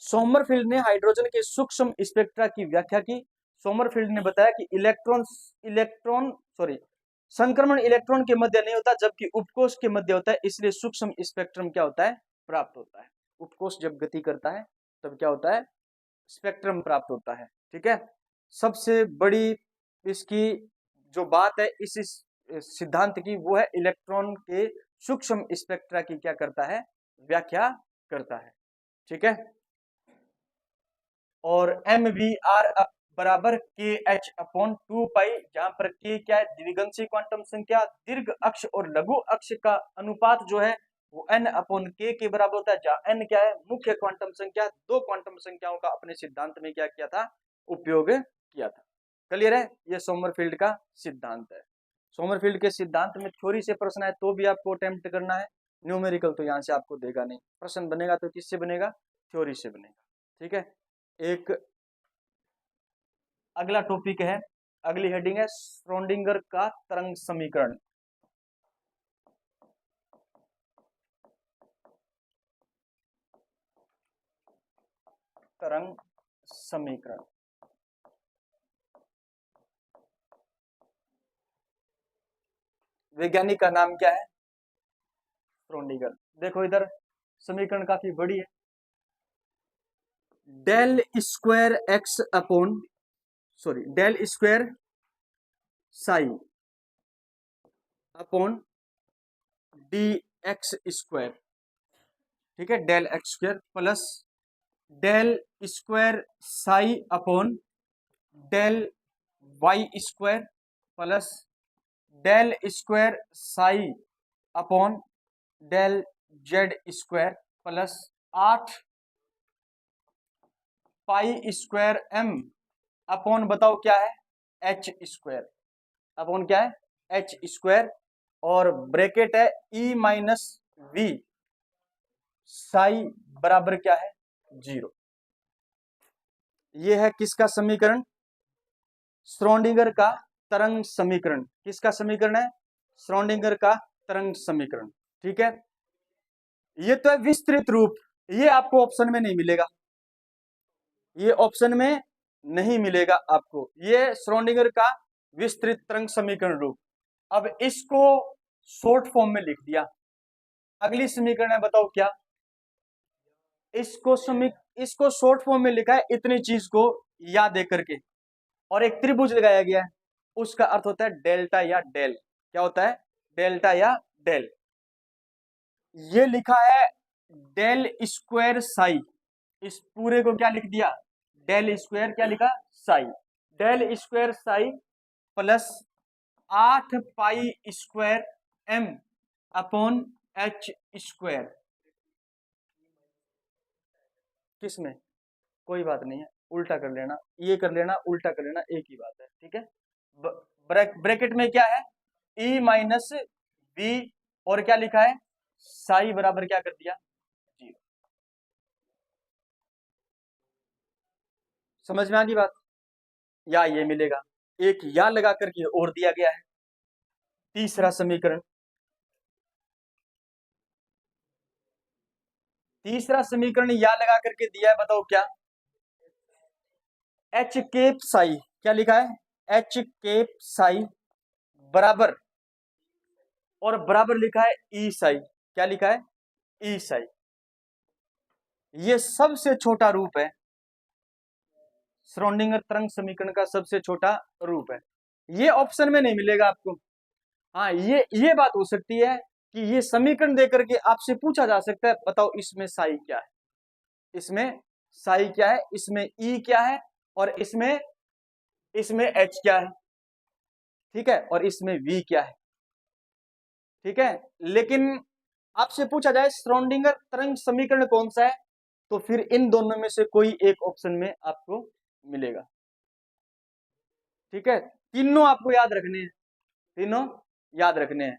सोमरफील्ड ने हाइड्रोजन के सूक्ष्म स्पेक्ट्रा की व्याख्या की। सोमरफील्ड ने बताया कि संक्रमण इलेक्ट्रॉन के मध्य नहीं होता, जबकि उपकोष के मध्य होता है, इसलिए सूक्ष्म स्पेक्ट्रम क्या होता है? प्राप्त होता है। उपकोष जब गति करता है तब क्या होता है? स्पेक्ट्रम प्राप्त होता है। ठीक है, सबसे बड़ी इसकी जो बात है इस सिद्धांत की, वो है इलेक्ट्रॉन के सूक्ष्म स्पेक्ट्रा की क्या करता है? व्याख्या करता है। ठीक है, और एम वी आर बराबर के एच अपॉन 2 पाई, जहां पर के क्या है? द्विगंशी क्वांटम संख्या। दीर्घ अक्ष और लघु अक्ष का अनुपात जो है वो n अपॉन के बराबर होता है, जहां n क्या है? मुख्य क्वांटम संख्या। दो क्वांटम संख्याओं का अपने सिद्धांत में क्या किया था? उपयोग किया था। क्लियर है? ये सोमरफील्ड का सिद्धांत है। सोमरफील्ड के सिद्धांत में थ्योरी से प्रश्न है तो भी आपको अटेम्प्ट करना है, न्यूमेरिकल तो यहाँ से आपको देगा नहीं। प्रश्न बनेगा तो किससे बनेगा? थ्योरी से बनेगा। ठीक है, एक अगला टॉपिक है, अगली हेडिंग है श्रोडिंगर का तरंग समीकरण। तरंग समीकरण। वैज्ञानिक का नाम क्या है? श्रोडिंगर। देखो इधर समीकरण काफी बड़ी है। Del square x upon del square psi upon d x square. ठीक है, del x square plus del square psi upon del y square plus del square psi upon del z square plus 8 pi square m upon, बताओ क्या है? H square. अपॉन क्या है? एच स्क्वायर, और ब्रैकेट है ई माइनस वी साई बराबर क्या है? 0। यह है किसका समीकरण? श्रोडिंगर का तरंग समीकरण। किसका समीकरण है? श्रोडिंगर का तरंग समीकरण। ठीक है, ये तो है विस्तृत रूप, ये आपको ऑप्शन में नहीं मिलेगा, ये ऑप्शन में नहीं मिलेगा आपको। ये श्रोडिंगर का विस्तृत तरंग समीकरण रूप। अब इसको शॉर्ट फॉर्म में लिख दिया, अगली समीकरण है, बताओ क्या। इसको शॉर्ट फॉर्म में लिखा है, इतनी चीज को याद दे करके, और एक त्रिभुज लगाया गया है, उसका अर्थ होता है डेल्टा या डेल। क्या होता है? डेल्टा या डेल। ये लिखा है डेल स्क्वायर साई, इस पूरे को क्या लिख दिया? डेल स्क्वायर, क्या लिखा? Psi. Del square psi plus 8 pi square m upon h square. किसमें? कोई बात नहीं है, उल्टा कर लेना, ये कर लेना, उल्टा कर लेना, एक ही बात है, ठीक है। ब्रैकेट में क्या है? ई माइनस बी, और क्या लिखा है? साई बराबर क्या कर दिया? 0। समझ में आ गई बात? या ये मिलेगा, एक या लगा करके और दिया गया है। तीसरा समीकरण, तीसरा समीकरण या लगा करके दिया है, बताओ क्या। एच केप साई, क्या लिखा है? एच केप साई बराबर, और बराबर लिखा है ई साई। क्या लिखा है? ई साई। ये सबसे छोटा रूप है, श्रोडिंगर तरंग समीकरण का सबसे छोटा रूप है। ये ऑप्शन में नहीं मिलेगा आपको। हाँ, ये बात हो सकती है कि ये समीकरण देकर के आपसे पूछा जा सकता है, बताओ इसमें साई क्या है, इसमें साई क्या है, इसमें ई क्या है, और इसमें इसमें एच क्या है, ठीक है, और इसमें वी क्या है, ठीक है। लेकिन आपसे पूछा जाए श्रोडिंगर तरंग समीकरण कौन सा है, तो फिर इन दोनों में से कोई एक ऑप्शन में आपको मिलेगा, ठीक है। तीनों आपको याद रखने हैं, तीनों याद रखने हैं।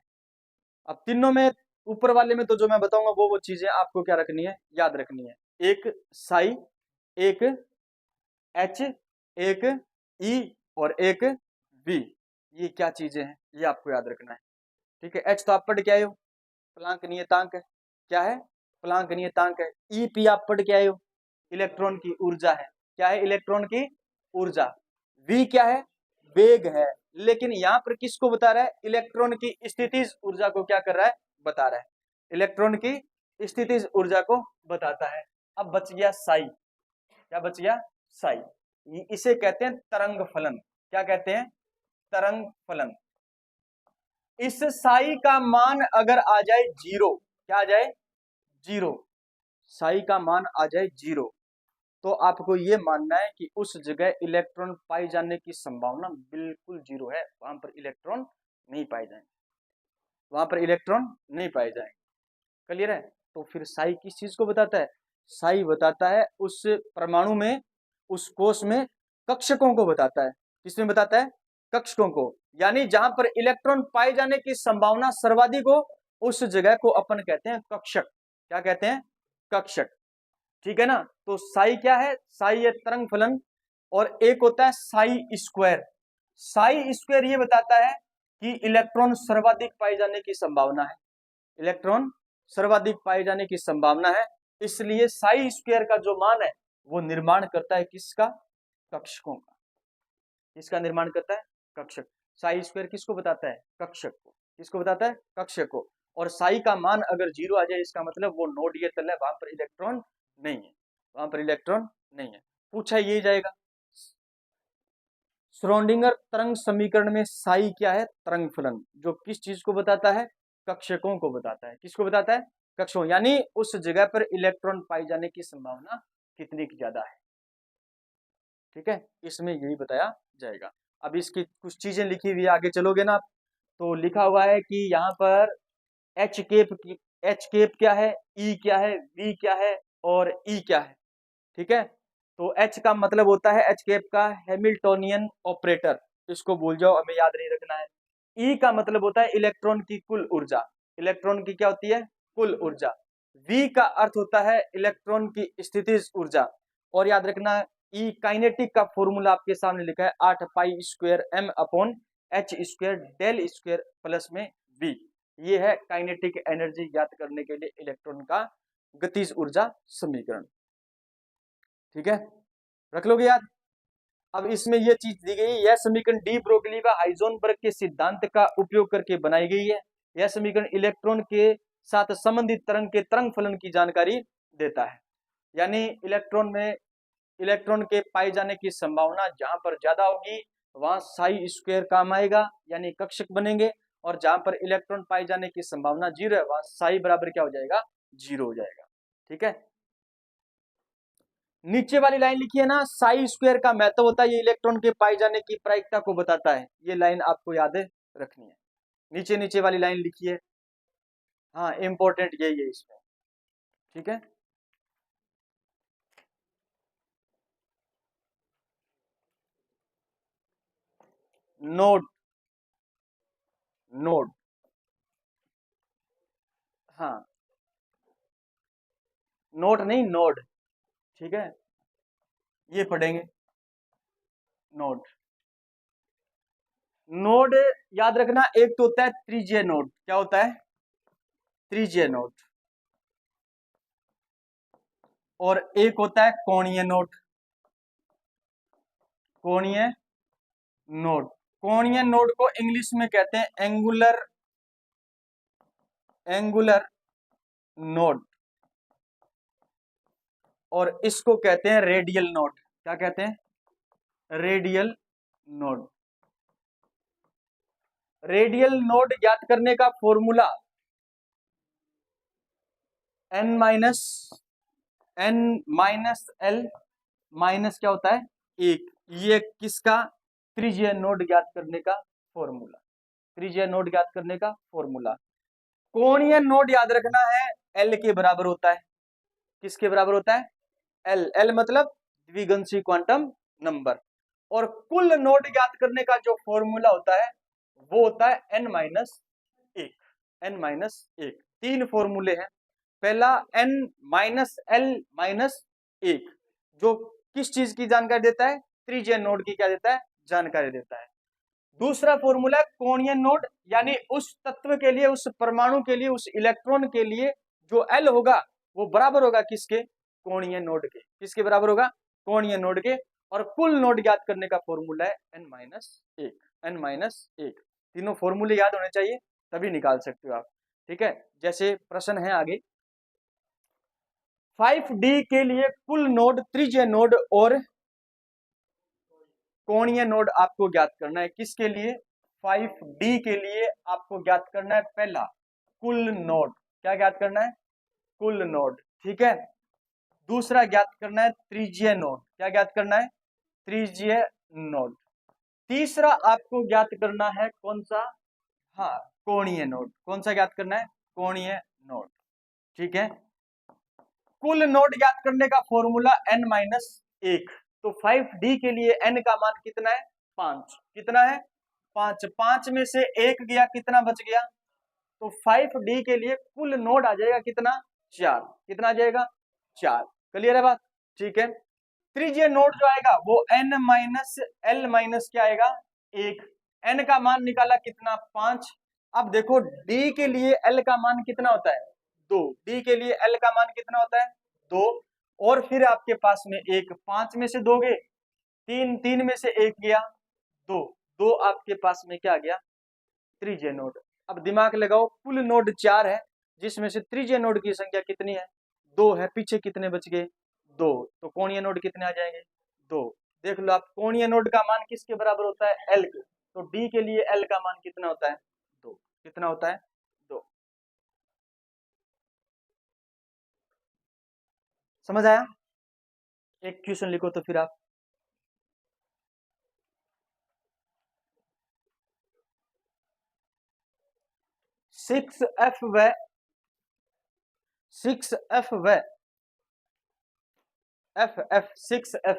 अब तीनों में, ऊपर वाले में तो जो मैं बताऊंगा वो चीजें आपको क्या रखनी है, याद रखनी है। एक साई, एक एच, एक ई, और एक बी। ये क्या चीजें हैं, ये आपको याद रखना है, ठीक है। एच तो आप पढ़ के आए हो, प्लांक नियतांक है। क्या है? प्लांक नियतांक है। ई पी आप पढ़ के आए हो, इलेक्ट्रॉन की ऊर्जा है। क्या है? इलेक्ट्रॉन की ऊर्जा। वी क्या है? वेग है। लेकिन यहां पर किसको बता रहा है? इलेक्ट्रॉन की स्थितिज ऊर्जा को क्या कर रहा है? बता रहा है। इलेक्ट्रॉन की स्थितिज ऊर्जा को बताता है। अब बच गया साई। क्या बच गया? साई। इसे कहते हैं तरंग फलन। क्या कहते हैं? तरंग फलन। इस साई का मान अगर आ जाए 0, क्या आ जाए? 0। साई का मान आ जाए 0, तो आपको ये मानना है कि उस जगह इलेक्ट्रॉन पाए जाने की संभावना बिल्कुल 0 है, वहां पर इलेक्ट्रॉन नहीं पाए जाएंगे, वहां पर इलेक्ट्रॉन नहीं पाए जाएंगे। क्लियर है? तो फिर साई किस चीज को बताता है? साई बताता है उस परमाणु में, उस कोश में कक्षकों को बताता है। किसमें बताता है? कक्षकों को। यानी जहां पर इलेक्ट्रॉन पाए जाने की संभावना सर्वाधिक हो, उस जगह को अपन कहते हैं कक्षक। क्या कहते हैं? कक्षक। ठीक है ना। तो साई क्या है? साई है तरंग फलन, और एक होता है साई स्क्वायर। साई स्क्वायर ये बताता है कि इलेक्ट्रॉन सर्वाधिक पाए जाने की संभावना है, इलेक्ट्रॉन सर्वाधिक पाए जाने की संभावना है। इसलिए साई स्क्वायर का जो मान है वो निर्माण करता है किसका? कक्षकों का। किसका निर्माण करता है? कक्षक। साई स्क्वायर किसको बताता है? कक्षक को। किसको बताता है? कक्षक को। और साई का मान अगर 0 आ जाए, इसका मतलब वो नोडीय तल है, वहां पर इलेक्ट्रॉन नहीं है, वहां पर इलेक्ट्रॉन नहीं है। पूछा ये जाएगा, श्रोडिंगर तरंग समीकरण में साई क्या है? तरंग फलन, जो किस चीज को बताता है? कक्षकों को बताता है। किसको बताता है? कक्षकों। यानी उस जगह पर इलेक्ट्रॉन पाए जाने की संभावना कितनी की ज्यादा है, ठीक है, इसमें यही बताया जाएगा। अब इसकी कुछ चीजें लिखी हुई, आगे चलोगे ना आप, तो लिखा हुआ है कि यहाँ पर एच केप, एच केप क्या है, ई क्या है, वी क्या है, और ई क्या है, ठीक है। तो एच का मतलब होता है, एच कैप का हैमिल्टोनियन ऑपरेटर, इसको भूल जाओ, हमें याद नहीं रखना है। ई का मतलब होता है इलेक्ट्रॉन की कुल ऊर्जा, इलेक्ट्रॉन की क्या होती है? कुल ऊर्जा। वी का अर्थ होता है इलेक्ट्रॉन की स्थितिज ऊर्जा। और याद रखना, ई काइनेटिक का फॉर्मूला आपके सामने लिखा है 8 pi square m upon h square del square plus में वी। ये है काइनेटिक एनर्जी ज्ञात करने के लिए इलेक्ट्रॉन का गतिज ऊर्जा समीकरण, ठीक है, रख लोगे याद। अब इसमें यह चीज दी गई, यह समीकरण डी ब्रोगली व हाइजेनबर्ग के सिद्धांत का उपयोग करके बनाई गई है। यह समीकरण इलेक्ट्रॉन के साथ संबंधित तरंग के तरंग फलन की जानकारी देता है। यानी इलेक्ट्रॉन के पाए जाने की संभावना जहां पर ज्यादा होगी वहां साई स्क्वायर काम आएगा, यानी कक्षक बनेंगे, और जहां पर इलेक्ट्रॉन पाए जाने की संभावना 0 है वहां साई बराबर क्या हो जाएगा, 0 हो जाएगा। ठीक है, नीचे वाली लाइन लिखी है ना, साई स्क्वायर का महत्व होता है, ये इलेक्ट्रॉन के पाए जाने की प्रायिकता को बताता है। ये लाइन आपको याद रखनी है, नीचे नीचे वाली लाइन लिखी है। हाँ, इंपॉर्टेंट यही है इसमें। ठीक है, नोड, नोड, हाँ, नोट नहीं नोड। ठीक है, ये पढ़ेंगे नोड। नोड याद रखना, एक तो होता है त्रिज्यीय नोड। क्या होता है, त्रिज्यीय नोड, और एक होता है कोणीय नोड। कोणीय नोड, कोणीय नोड को इंग्लिश में कहते हैं एंगुलर, एंगुलर नोड, और इसको कहते हैं रेडियल नोड। क्या कहते हैं, रेडियल नोड। रेडियल नोड ज्ञात करने का फॉर्मूला n-l माइनस क्या होता है, 1। ये किसका, त्रिज्यीय नोड ज्ञात करने का फॉर्मूला, त्रिज्यीय नोड ज्ञात करने का फॉर्मूला। कोणीय नोड याद रखना है l के बराबर होता है। किसके बराबर होता है, l। l मतलब द्विगंशी क्वांटम नंबर। और कुल नोड ज्ञात करने का जो फॉर्मूला होता है वो होता है n-1, n-1। तीन फॉर्मूले हैं। पहला n-l-1, जो किस चीज की जानकारी देता है, त्रिज्यीय नोड की क्या देता है, जानकारी देता है। दूसरा फॉर्मूला कोणीय नोड, यानी उस तत्व के लिए, उस परमाणु के लिए, उस इलेक्ट्रॉन के लिए जो l होगा वो बराबर होगा किसके, कोणीय नोड के। किसके बराबर होगा, कोणीय नोड के। और कुल नोड ज्ञात करने का फॉर्मूला है n-1, n-1। तीनों फॉर्मूले याद होने चाहिए, तभी निकाल सकते हो आप। ठीक है, जैसे प्रश्न है आगे, 5D के लिए कुल नोड, त्रिज्यीय नोड और कोणीय नोड आपको ज्ञात करना है। किसके लिए, 5D के लिए आपको ज्ञात करना है पहला कुल नोड। क्या ज्ञात करना है, कुल नोड। ठीक है, दूसरा ज्ञात करना है त्रिज्यीय नोड। क्या ज्ञात करना है, त्रिज्यीय नोड। तीसरा आपको ज्ञात करना है कौन सा, हाँ, कोणीय नोड। कौन सा ज्ञात करना है, कोणीय नोड। ठीक है, कुल नोड ज्ञात करने का फॉर्मूला n-1। तो 5D के लिए n का मान कितना है, 5। कितना है, 5। 5 में से 1 गया, कितना बच गया, तो 5D के लिए कुल नोड आ जाएगा कितना, 4। कितना आ जाएगा, 4। क्लियर है बात। ठीक है, त्रिज्यीय नोड जो आएगा वो n-l- क्या आएगा, 1। n का मान निकाला कितना, 5। अब देखो d के लिए l का मान कितना होता है, 2। d के लिए l का मान कितना होता है, 2। और फिर आपके पास में एक, 5 में से 2 गए, 3, 3 में से 1 गया, 2। 2 आपके पास में क्या आ गया, त्रिज्यीय नोड। अब दिमाग लगाओ, कुल नोड 4 है, जिसमें से त्रिज्यीय नोड की संख्या कितनी है, 2 है। पीछे कितने बच गए, 2। तो कोणीय नोड कितने आ जाएंगे, 2। देख लो आप, कोणीय नोड का मान किसके बराबर होता है, l के। तो d के लिए l का मान कितना होता है, 2। कितना होता है, 2। समझ आया। एक क्वेश्चन लिखो तो फिर आप, 6f व 6f व f 6f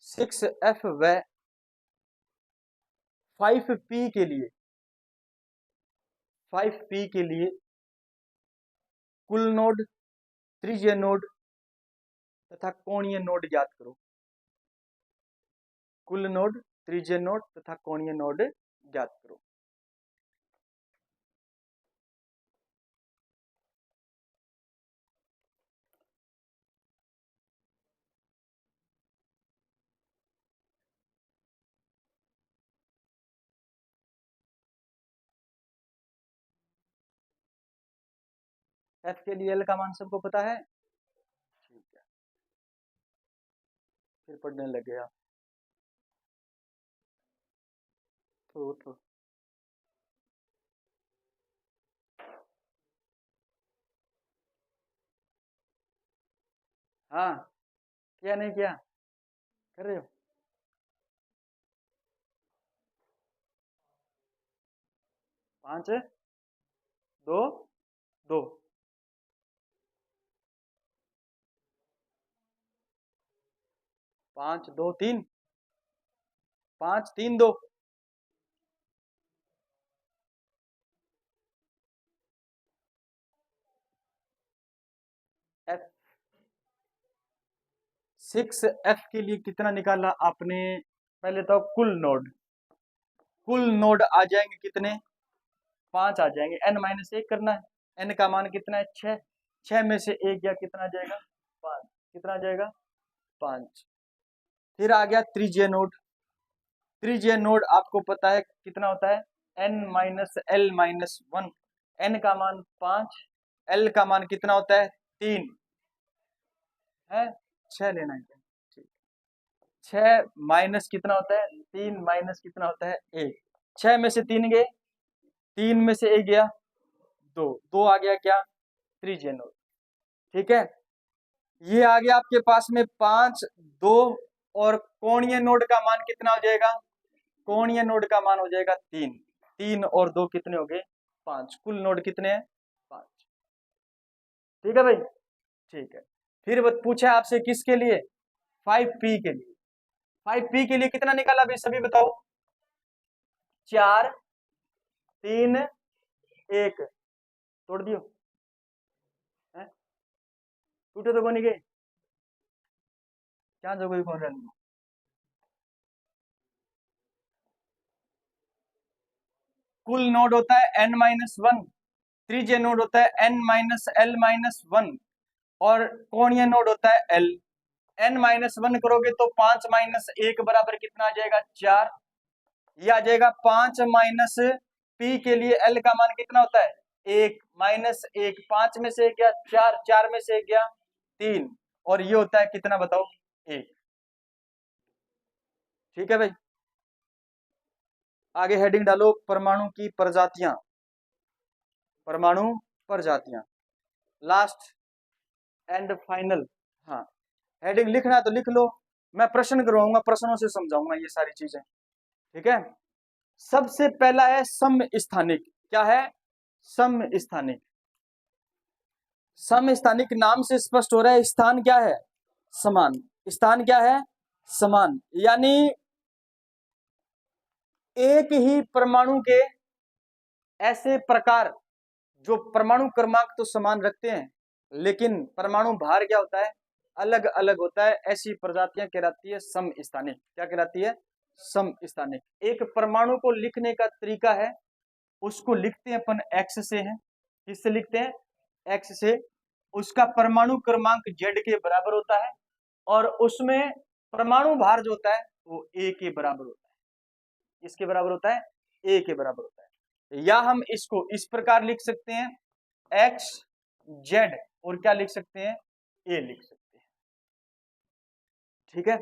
6f व 5p के लिए, 5p के लिए कुल नोड, त्रिज्यीय नोड तथा कोणीय नोड ज्ञात करो। कुल नोड, त्रिज्यीय नोड तथा कोणीय नोड ज्ञात करो। एफ के लिए एल का मान सबको पता है? ठीक है, फिर पढ़ने लग गया। तो हाँ, क्या नहीं किया, कर रहे हो? 5 2 2, 5 2 3, 5 3 2, एफ 6 एफ के लिए कितना निकाला आपने? पहले तो कुल नोड आ जाएंगे कितने? 5 आ जाएंगे। n माइनस 1 करना है। n का मान कितना है? 6। 6 में से 1 गया, कितना आ जाएगा? 5। कितना आ जाएगा? 5। फिर आ गया त्रिज्यीय नोड। त्रिज्यीय नोड आपको पता है कितना होता है? n minus L minus 1। n का मान 5, l का मान कितना होता है? 3 है। 6 लेना है क्या? ठीक। 6 माइनस कितना होता है? 3 माइनस कितना होता है? 1। 6 में से 3 गए, 3 में से 1 गया, 2। 2 आ गया क्या? त्रिज्यीय नोड। ठीक है, ये आ गया आपके पास में 5 2। और कोणीय नोड का मान कितना हो जाएगा? कोणीय नोड का मान हो जाएगा 3। 3 और 2 कितने हो गए? 5। कुल नोड कितने हैं? 5। ठीक है भाई, ठीक है। फिर पूछा आपसे किसके लिए? 5p के लिए। 5p के लिए कितना निकाला भाई, सभी बताओ? 4 3 1, तोड़ दियो है? टूटे तो कौन गए? क्या जो कौन रहा? कुल नोड होता है n माइनस 1, त्रिज्यीय नोड होता है n माइनस एल माइनस 1, और कोणीय नोड होता है l। n माइनस 1 करोगे तो 5 माइनस 1 बराबर कितना आ जाएगा? 4। ये आ जाएगा 5 माइनस p के लिए l का मान कितना होता है? 1 माइनस 1, 5 में से 1 गया 4, 4 में से 1 गया 3, और ये होता है कितना बताओ? 1। ठीक है भाई, आगे हेडिंग डालो परमाणु की प्रजातियां। परमाणु प्रजातियां, लास्ट एंड फाइनल। हाँ, हेडिंग लिखना है तो लिख लो, मैं प्रश्न करवाऊंगा, प्रश्नों से समझाऊंगा ये सारी चीजें। ठीक है, सबसे पहला है समस्थानिक। क्या है? समस्थानिक। समस्थानिक नाम से स्पष्ट हो रहा है, स्थान क्या है? समान। स्थान क्या है? समान, यानी एक ही परमाणु के ऐसे प्रकार जो परमाणु क्रमांक तो समान रखते हैं, लेकिन परमाणु भार क्या होता है? अलग अलग होता है। ऐसी प्रजातियां कहलाती है समस्थानिक। क्या कहलाती है? समस्थानिक। एक परमाणु को लिखने का तरीका है, उसको लिखते हैं अपन एक्स से है। किससे लिखते हैं? एक्स से। उसका परमाणु क्रमांक जेड के बराबर होता है, और उसमें परमाणु भार जो होता है वो ए के बराबर होता है। इसके बराबर होता है, ए के बराबर होता है। या हम इसको इस प्रकार लिख सकते हैं, एक्स जेड, और क्या लिख सकते हैं? ए लिख सकते हैं। ठीक है,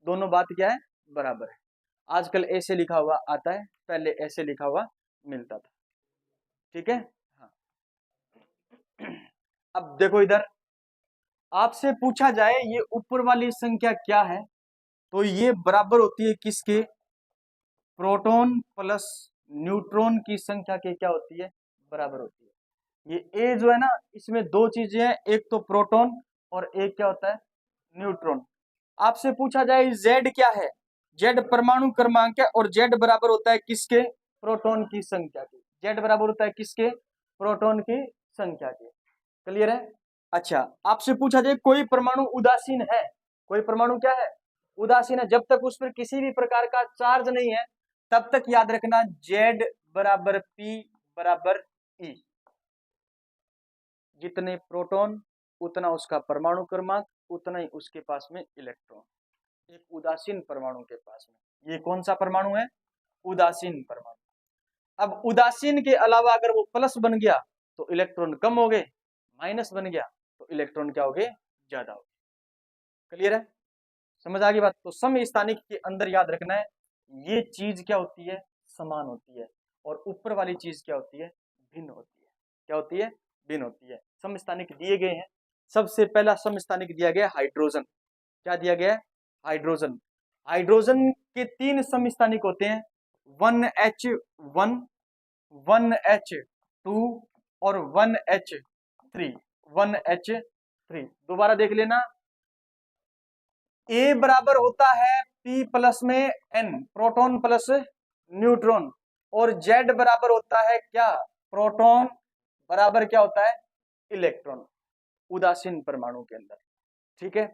दोनों बात क्या है? बराबर है। आजकल ऐसे लिखा हुआ आता है, पहले ऐसे लिखा हुआ मिलता था। ठीक है, हाँ। अब देखो इधर, आपसे पूछा जाए ये ऊपर वाली संख्या क्या है, तो ये बराबर होती है किसके? प्रोटॉन प्लस न्यूट्रॉन की संख्या के क्या होती है? बराबर होती है। ये ए जो है ना, इसमें दो चीजें हैं, एक तो प्रोटॉन और एक क्या होता है? न्यूट्रॉन। आपसे पूछा जाए जेड क्या है? जेड परमाणु क्रमांक है, और जेड बराबर होता है किसके? प्रोटॉन की संख्या के। जेड बराबर होता है किसके? प्रोटॉन की संख्या के। क्लियर है? अच्छा, आपसे पूछा जाए कोई परमाणु उदासीन है? कोई परमाणु क्या है? उदासीन है। जब तक उस पर किसी भी प्रकार का चार्ज नहीं है, तब तक याद रखना जेड बराबर पी बराबर ई। जितने प्रोटॉन उतना उसका परमाणु क्रमांक, उतना ही उसके पास में इलेक्ट्रॉन। एक उदासीन परमाणु के पास में, ये कौन सा परमाणु है? उदासीन परमाणु। अब उदासीन के अलावा अगर वो प्लस बन गया तो इलेक्ट्रॉन कम हो गए, माइनस बन गया तो इलेक्ट्रॉन क्या हो गए, ज्यादा हो गए। क्लियर है, समझ आ गई बात। तो समस्थानिक के अंदर याद रखना है ये चीज क्या होती है, समान होती है, और ऊपर वाली चीज क्या होती है, भिन्न होती है। क्या होती है, भिन्न होती है। समस्थानिक दिए गए हैं। सबसे पहला समस्थानिक दिया गया हाइड्रोजन। क्या दिया गया है, हाइड्रोजन। हाइड्रोजन के 3 समस्थानिक होते हैं, 1H1, 1H2 और 1H3। 1H3 दोबारा देख लेना। ए बराबर होता है P प्लस में N, प्रोटॉन प्लस न्यूट्रॉन, और Z बराबर होता है क्या, प्रोटॉन बराबर क्या होता है, इलेक्ट्रॉन, उदासीन परमाणु के अंदर। ठीक है,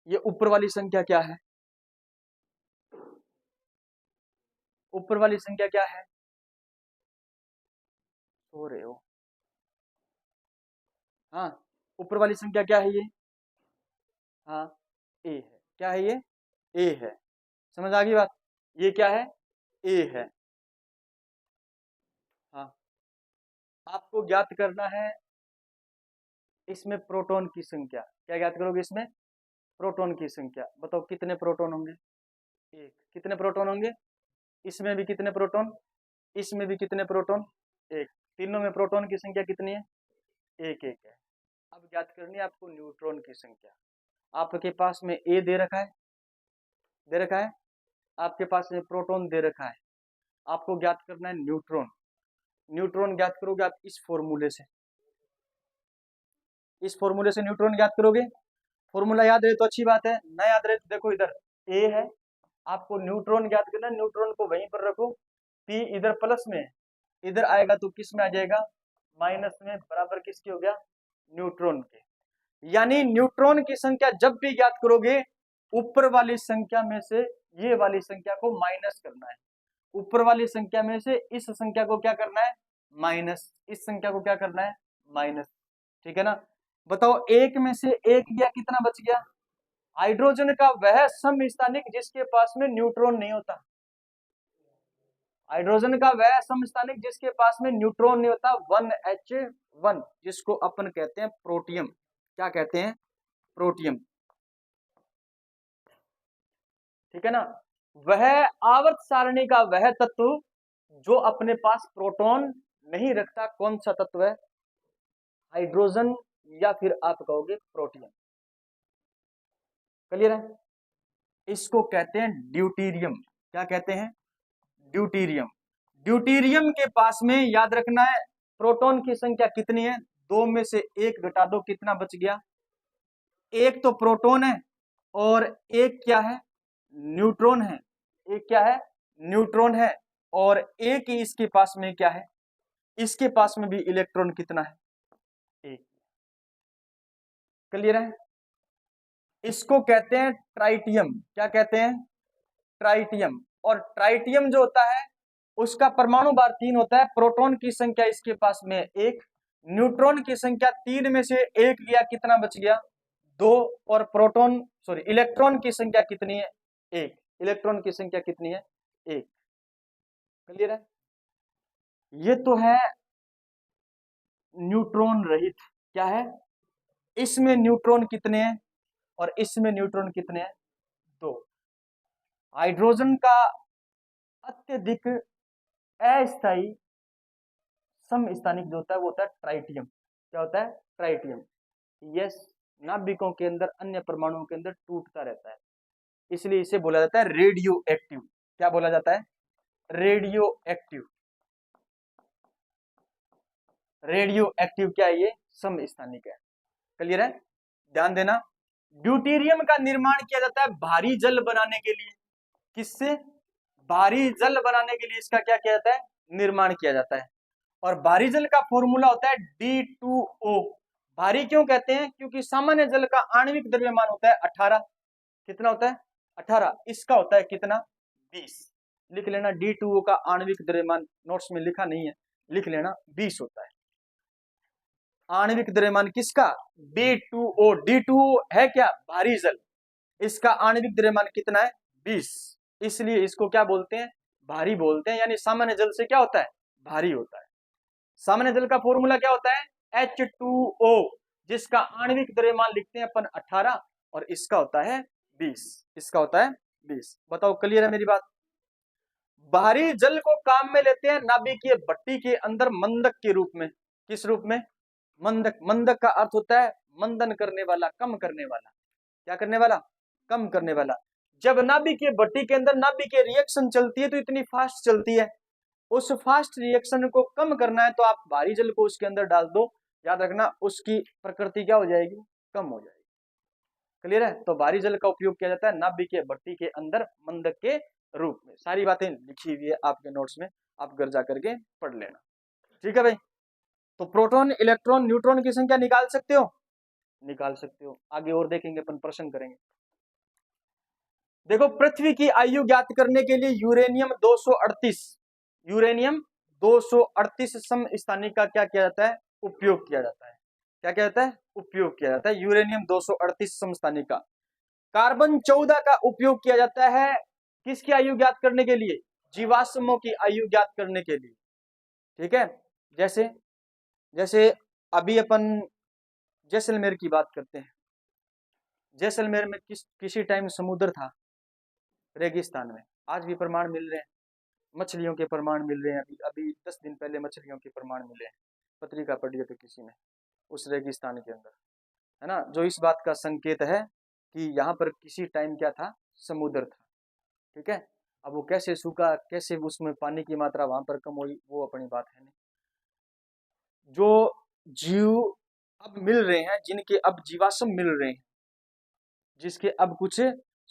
ये ऊपर वाली संख्या क्या है, ऊपर वाली संख्या क्या है, सो रहे हो, हाँ ऊपर वाली संख्या क्या है ये, हाँ ए है। क्या है ये, ए है। समझ आ गई बात, ये क्या है, ए है। हाँ, आपको ज्ञात करना है इसमें प्रोटॉन की संख्या। क्या ज्ञात करोगे इसमें, प्रोटॉन की संख्या। बताओ कितने प्रोटॉन होंगे, एक। कितने प्रोटॉन होंगे, इसमें भी कितने प्रोटॉन, इसमें भी कितने प्रोटॉन, एक। तीनों में प्रोटॉन की संख्या कितनी है, एक एक है। अब ज्ञात करनी है आपको न्यूट्रॉन की संख्या। आपके पास में ए दे रखा है, दे रखा है, आपके पास में प्रोटॉन दे रखा है, आपको ज्ञात करना है न्यूट्रॉन। न्यूट्रॉन ज्ञात करोगे आप इस फॉर्मूले से, इस फॉर्मूले से न्यूट्रॉन ज्ञात करोगे। फॉर्मूला याद रहे तो अच्छी बात है, ना याद रहे तो देखो इधर ए है, आपको न्यूट्रॉन ज्ञात करना है, न्यूट्रॉन को वहीं पर रखो, पी इधर प्लस में, इधर आएगा तो किस में आ जाएगा, माइनस में, बराबर किसके हो गया, न्यूट्रॉन के। यानी न्यूट्रॉन की संख्या जब भी ज्ञात करोगे, ऊपर वाली संख्या में से ये वाली संख्या को माइनस करना है, ऊपर वाली संख्या में से इस संख्या को क्या करना है, माइनस, इस संख्या को क्या करना है, माइनस। ठीक है ना। बताओ एक में से एक गया, कितना बच गया, हाइड्रोजन का वह समस्थानिक जिसके पास में न्यूट्रॉन नहीं होता, हाइड्रोजन का वह समस्थानिक जिसके पास में न्यूट्रॉन नहीं होता, 1H1, जिसको अपन कहते हैं प्रोटियम। क्या कहते हैं, प्रोटियम। ठीक है ना। वह आवर्त सारणी का वह तत्व जो अपने पास प्रोटॉन नहीं रखता, कौन सा तत्व है, हाइड्रोजन, या फिर आप कहोगे प्रोटियम। क्लियर है, इसको कहते हैं ड्यूटीरियम। क्या कहते हैं, ड्यूटीरियम। ड्यूटीरियम के पास में याद रखना है प्रोटॉन की संख्या कितनी है, दो में से एक घटा दो, कितना बच गया, एक तो प्रोटॉन है और एक क्या है, न्यूट्रॉन है। एक क्या है, न्यूट्रॉन है, और एक ही इसके पास में क्या है, इसके पास में भी इलेक्ट्रॉन कितना है, एक। क्लियर है, इसको कहते हैं ट्राइटियम। क्या कहते हैं, ट्राइटियम। और ट्राइटियम जो होता है उसका परमाणु भार 3 होता है, प्रोटॉन की संख्या इसके पास में एक, न्यूट्रॉन की संख्या 3 में से एक गया, कितना बच गया, 2, और प्रोटॉन सॉरी इलेक्ट्रॉन की संख्या कितनी है, एक। इलेक्ट्रॉन की संख्या कितनी है, एक। क्लियर है, ये तो है न्यूट्रॉन रहित। क्या है, इसमें न्यूट्रॉन कितने हैं और इसमें न्यूट्रॉन कितने हैं, 2। हाइड्रोजन का अत्यधिक अस्थायी समस्थानिक जो होता है वो होता है ट्राइटियम। क्या होता है, ट्राइटियम। यस, नाभिकों के अंदर अन्य परमाणुओं के अंदर टूटता रहता है, इसलिए इसे बोला जाता है रेडियो एक्टिव। क्या बोला जाता है, रेडियो एक्टिव। रेडियो एक्टिव क्या है, ये समस्थानिक है। क्लियर है, ध्यान देना। ड्यूटेरियम का निर्माण किया जाता है भारी जल बनाने के लिए। किससे, भारी जल बनाने के लिए इसका क्या किया जाता है, निर्माण किया जाता है। और भारी जल का फॉर्मूला होता है D2O। भारी क्यों कहते हैं, क्योंकि सामान्य जल का आणविक द्रव्यमान होता है 18। कितना होता है, 18। इसका होता है कितना, 20। लिख लेना, D2O का आणविक द्रव्यमान, नोट्स में लिखा नहीं है, लिख लेना, 20 होता है आणविक द्रव्यमान किसका, D2O। D2O है क्या, भारी जल, इसका आणविक द्रव्यमान कितना है, 20। इसलिए इसको क्या बोलते हैं, भारी बोलते हैं। यानी सामान्य जल से क्या होता है, भारी होता है। सामान्य जल का फॉर्मूला क्या होता है, H2O, जिसका आणविक द्रव्यमान लिखते हैं अपन 18 और इसका होता है 20, इसका होता है 20। बताओ क्लियर है मेरी बात? बाहरी जल को काम में लेते हैं नाभिकीय भट्टी के अंदर मंदक के रूप में। किस रूप में? मंदक। मंदक का अर्थ होता है मंदन करने वाला, कम करने वाला। क्या करने वाला? कम करने वाला। जब नाभिकीय भट्टी के अंदर नाभिकीय रिएक्शन चलती है तो इतनी फास्ट चलती है, उस फास्ट रिएक्शन को कम करना है तो आप भारी जल को उसके अंदर डाल दो, याद रखना उसकी प्रकृति क्या हो जाएगी? कम हो जाएगी। क्लियर है? तो भारी जल का उपयोग किया जाता है नाभिकीय भट्टी के अंदर मंदक के रूप में। सारी बातें लिखी हुई है आपके नोट्स में, आप घर जा करके पढ़ लेना। ठीक है भाई? तो प्रोटॉन, इलेक्ट्रॉन, न्यूट्रॉन की संख्या निकाल सकते हो? निकाल सकते हो। आगे और देखेंगे, अपन प्रश्न करेंगे। देखो, पृथ्वी की आयु ज्ञात करने के लिए यूरेनियम 238, यूरेनियम 238 समस्थानिक का क्या किया जाता है? उपयोग किया जाता है। क्या किया जाता है? उपयोग किया जाता है यूरेनियम 238 समस्थानिक का। कार्बन 14 का उपयोग किया जाता है किसकी आयु ज्ञात करने के लिए? जीवाश्मों की आयु ज्ञात करने के लिए। ठीक है? जैसे जैसे अभी अपन जैसलमेर की बात करते हैं। जैसलमेर में किसी टाइम समुद्र था, रेगिस्तान में। आज भी प्रमाण मिल रहे हैं, मछलियों के प्रमाण मिल रहे हैं। अभी अभी 10 दिन पहले मछलियों के प्रमाण मिले हैं, पत्रिका पढ़ी थी किसी ने, उस रेगिस्तान के अंदर, है ना, जो इस बात का संकेत है कि यहाँ पर किसी टाइम क्या था? समुद्र था। ठीक है? अब वो कैसे सूखा, कैसे उसमें पानी की मात्रा वहां पर कम हुई, वो अपनी बात है नहीं। जो जीव अब मिल रहे हैं, जिनके अब जीवाश्म मिल रहे हैं, जिसके अब कुछ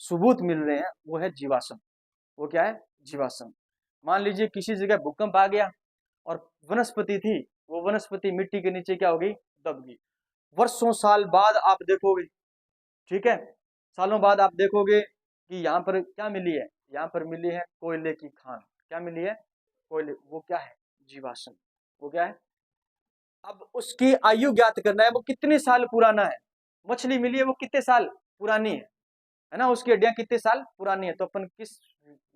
सबूत मिल रहे हैं, वो है जीवाश्म। वो क्या है? जीवाश्म। मान लीजिए किसी जगह भूकंप आ गया और वनस्पति थी, वो वनस्पति मिट्टी के नीचे क्या हो गई? दब गई। वर्षों साल बाद आप देखोगे, ठीक है, सालों बाद आप देखोगे कि यहाँ पर क्या मिली है? यहाँ पर मिली है कोयले की खान। क्या मिली है? कोयले। वो क्या है? जीवाश्म। वो क्या है? अब उसकी आयु ज्ञात करना है, वो कितने साल पुराना है। मछली मिली है, वो कितने साल पुरानी है ना, उसकी हड्डियां कितने साल पुरानी है। तो अपन किस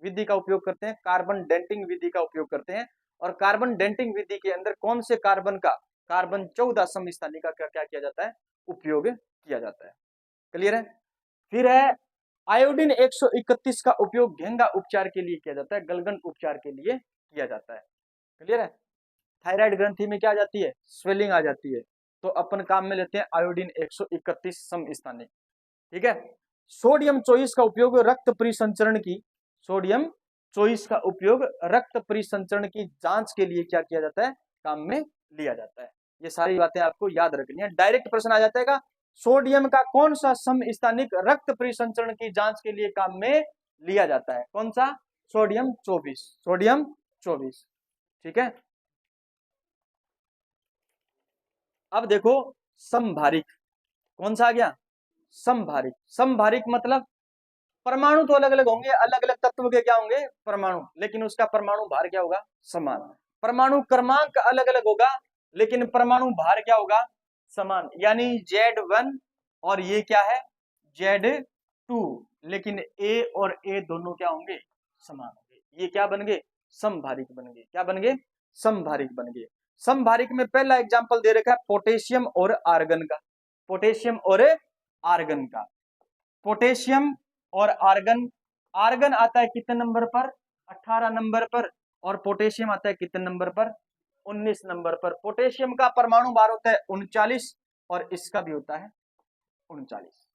विधि का उपयोग करते हैं? कार्बन डेंटिंग विधि का उपयोग करते हैं। और कार्बन डेंटिंग विधि के अंदर कौन से कार्बन का? कार्बन 14 समस्थानिक का क्या किया जाता है? उपयोग किया जाता है। क्लियर है? फिर है आयोडीन 131 का उपयोग घेंगा उपचार के लिए किया जाता है, गलगन उपचार के लिए किया जाता है। क्लियर है? थायराइड ग्रंथि में क्या आ जाती है? स्वेलिंग आ जाती है, तो अपन काम में लेते हैं आयोडीन 131 समस्थानिक। ठीक है? सोडियम 24 का उपयोग रक्त परिसंचरण की, सोडियम 24 का उपयोग रक्त परिसंचरण की जांच के लिए क्या किया जाता है? काम में लिया जाता है। ये सारी बातें आपको याद रखनी है। डायरेक्ट प्रश्न आ जाता है, सोडियम का कौन सा समस्थानिक रक्त परिसंचरण की जांच के लिए काम में लिया जाता है? कौन सा? Sodium 24, sodium 24। ठीक है? अब देखो समभारिक, कौन सा आ गया? समभारिक। समभारिक मतलब परमाणु तो अलग अलग होंगे, अलग अलग तत्व के क्या होंगे? परमाणु, लेकिन उसका परमाणु भार क्या होगा? समान। परमाणु क्रमांक अलग अलग होगा, लेकिन परमाणु भार क्या होगा? समान। यानी Z1 और ये क्या है? Z2, लेकिन A और A दोनों क्या होंगे? समान होंगे। ये क्या बन गए? समभारिक बन गए। क्या बन गए? समभारिक बन गए। समभारिक में पहला एग्जांपल दे रखा है पोटेशियम और आर्गन का। पोटेशियम और आर्गन का। पोटेशियम और आर्गन, आर्गन आता है कितने नंबर पर? 18 नंबर पर। और पोटेशियम आता है कितने नंबर पर? 19 नंबर पर। पोटेशियम का परमाणु भार होता है 39 और इसका भी होता है 39।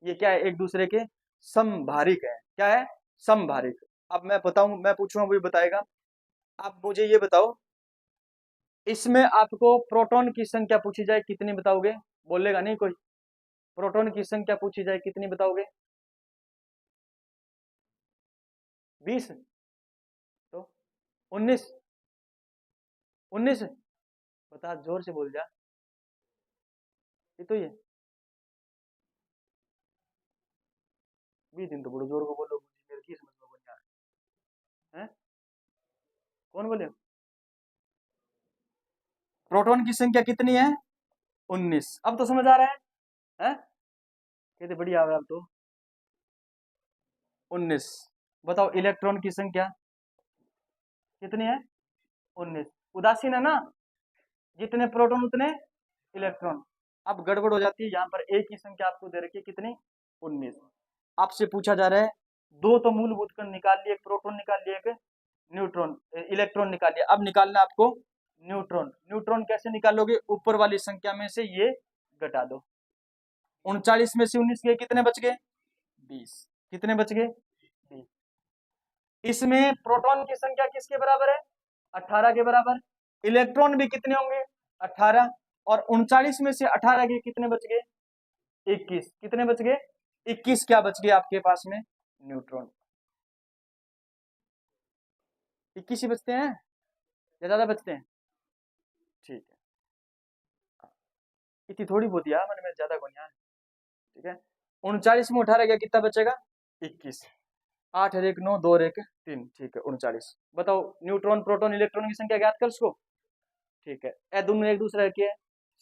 ये क्या है? एक दूसरे के समभारिक है। क्या है? समभारिक। अब मैं बताऊं, मैं पूछूंगा वही बताएगा। आप मुझे ये बताओ, इसमें आपको प्रोटॉन की संख्या पूछी जाए कितनी बताओगे? बोलेगा नहीं कोई। प्रोटॉन की संख्या पूछी जाए कितनी बताओगे? 20? तो 19? 19? बता, जोर से बोल जा। ये तो ये 20 दिन तो बड़ो जोर को बोलो, मुझे मेरे की समझ में नहीं आ रहा है। कौन बोले? प्रोटॉन की संख्या कितनी है? 19। अब तो समझ आ रहा है? कहते बढ़िया है। अब तो 19। बताओ इलेक्ट्रॉन की संख्या कितनी है? 19। उदासीन है ना, जितने प्रोटॉन उतने इलेक्ट्रॉन। अब गड़बड़ हो जाती है, यहाँ पर एक ही संख्या आपको दे रखी है कितनी, 19। आपसे पूछा जा रहा है दो तो मूलभूत कण निकाल लिए, एक प्रोटॉन निकाल लिया, एक न्यूट्रॉन इलेक्ट्रॉन निकाल लिया। अब निकालना आपको न्यूट्रॉन। न्यूट्रॉन कैसे निकालोगे, ऊपर वाली संख्या में से ये घटा दो। 39 में से 19 गए, कितने बच गए, 20। कितने बच गए, 20। इसमें प्रोटॉन की संख्या किसके बराबर है, 18 के बराबर। इलेक्ट्रॉन भी कितने होंगे, 18। और 39 में से 18 के कितने बच गए, 21। कितने बच गए, 21 क्या बच गए आपके पास में, न्यूट्रॉन। 21 ही बचते हैं या ज्यादा बचते हैं, ठीक है, इतनी थोड़ी बहुत यार मैंने में ज्यादा कौन यार, ठीक है। 39 में 18 गया, कितना बचेगा, 21। 8 और 1 9, 2 और 1 3, ठीक है 39। बताओ न्यूट्रॉन प्रोटॉन इलेक्ट्रॉन की संख्या ज्ञात कर उसको, ठीक है। ए दोनों एक दूसरे के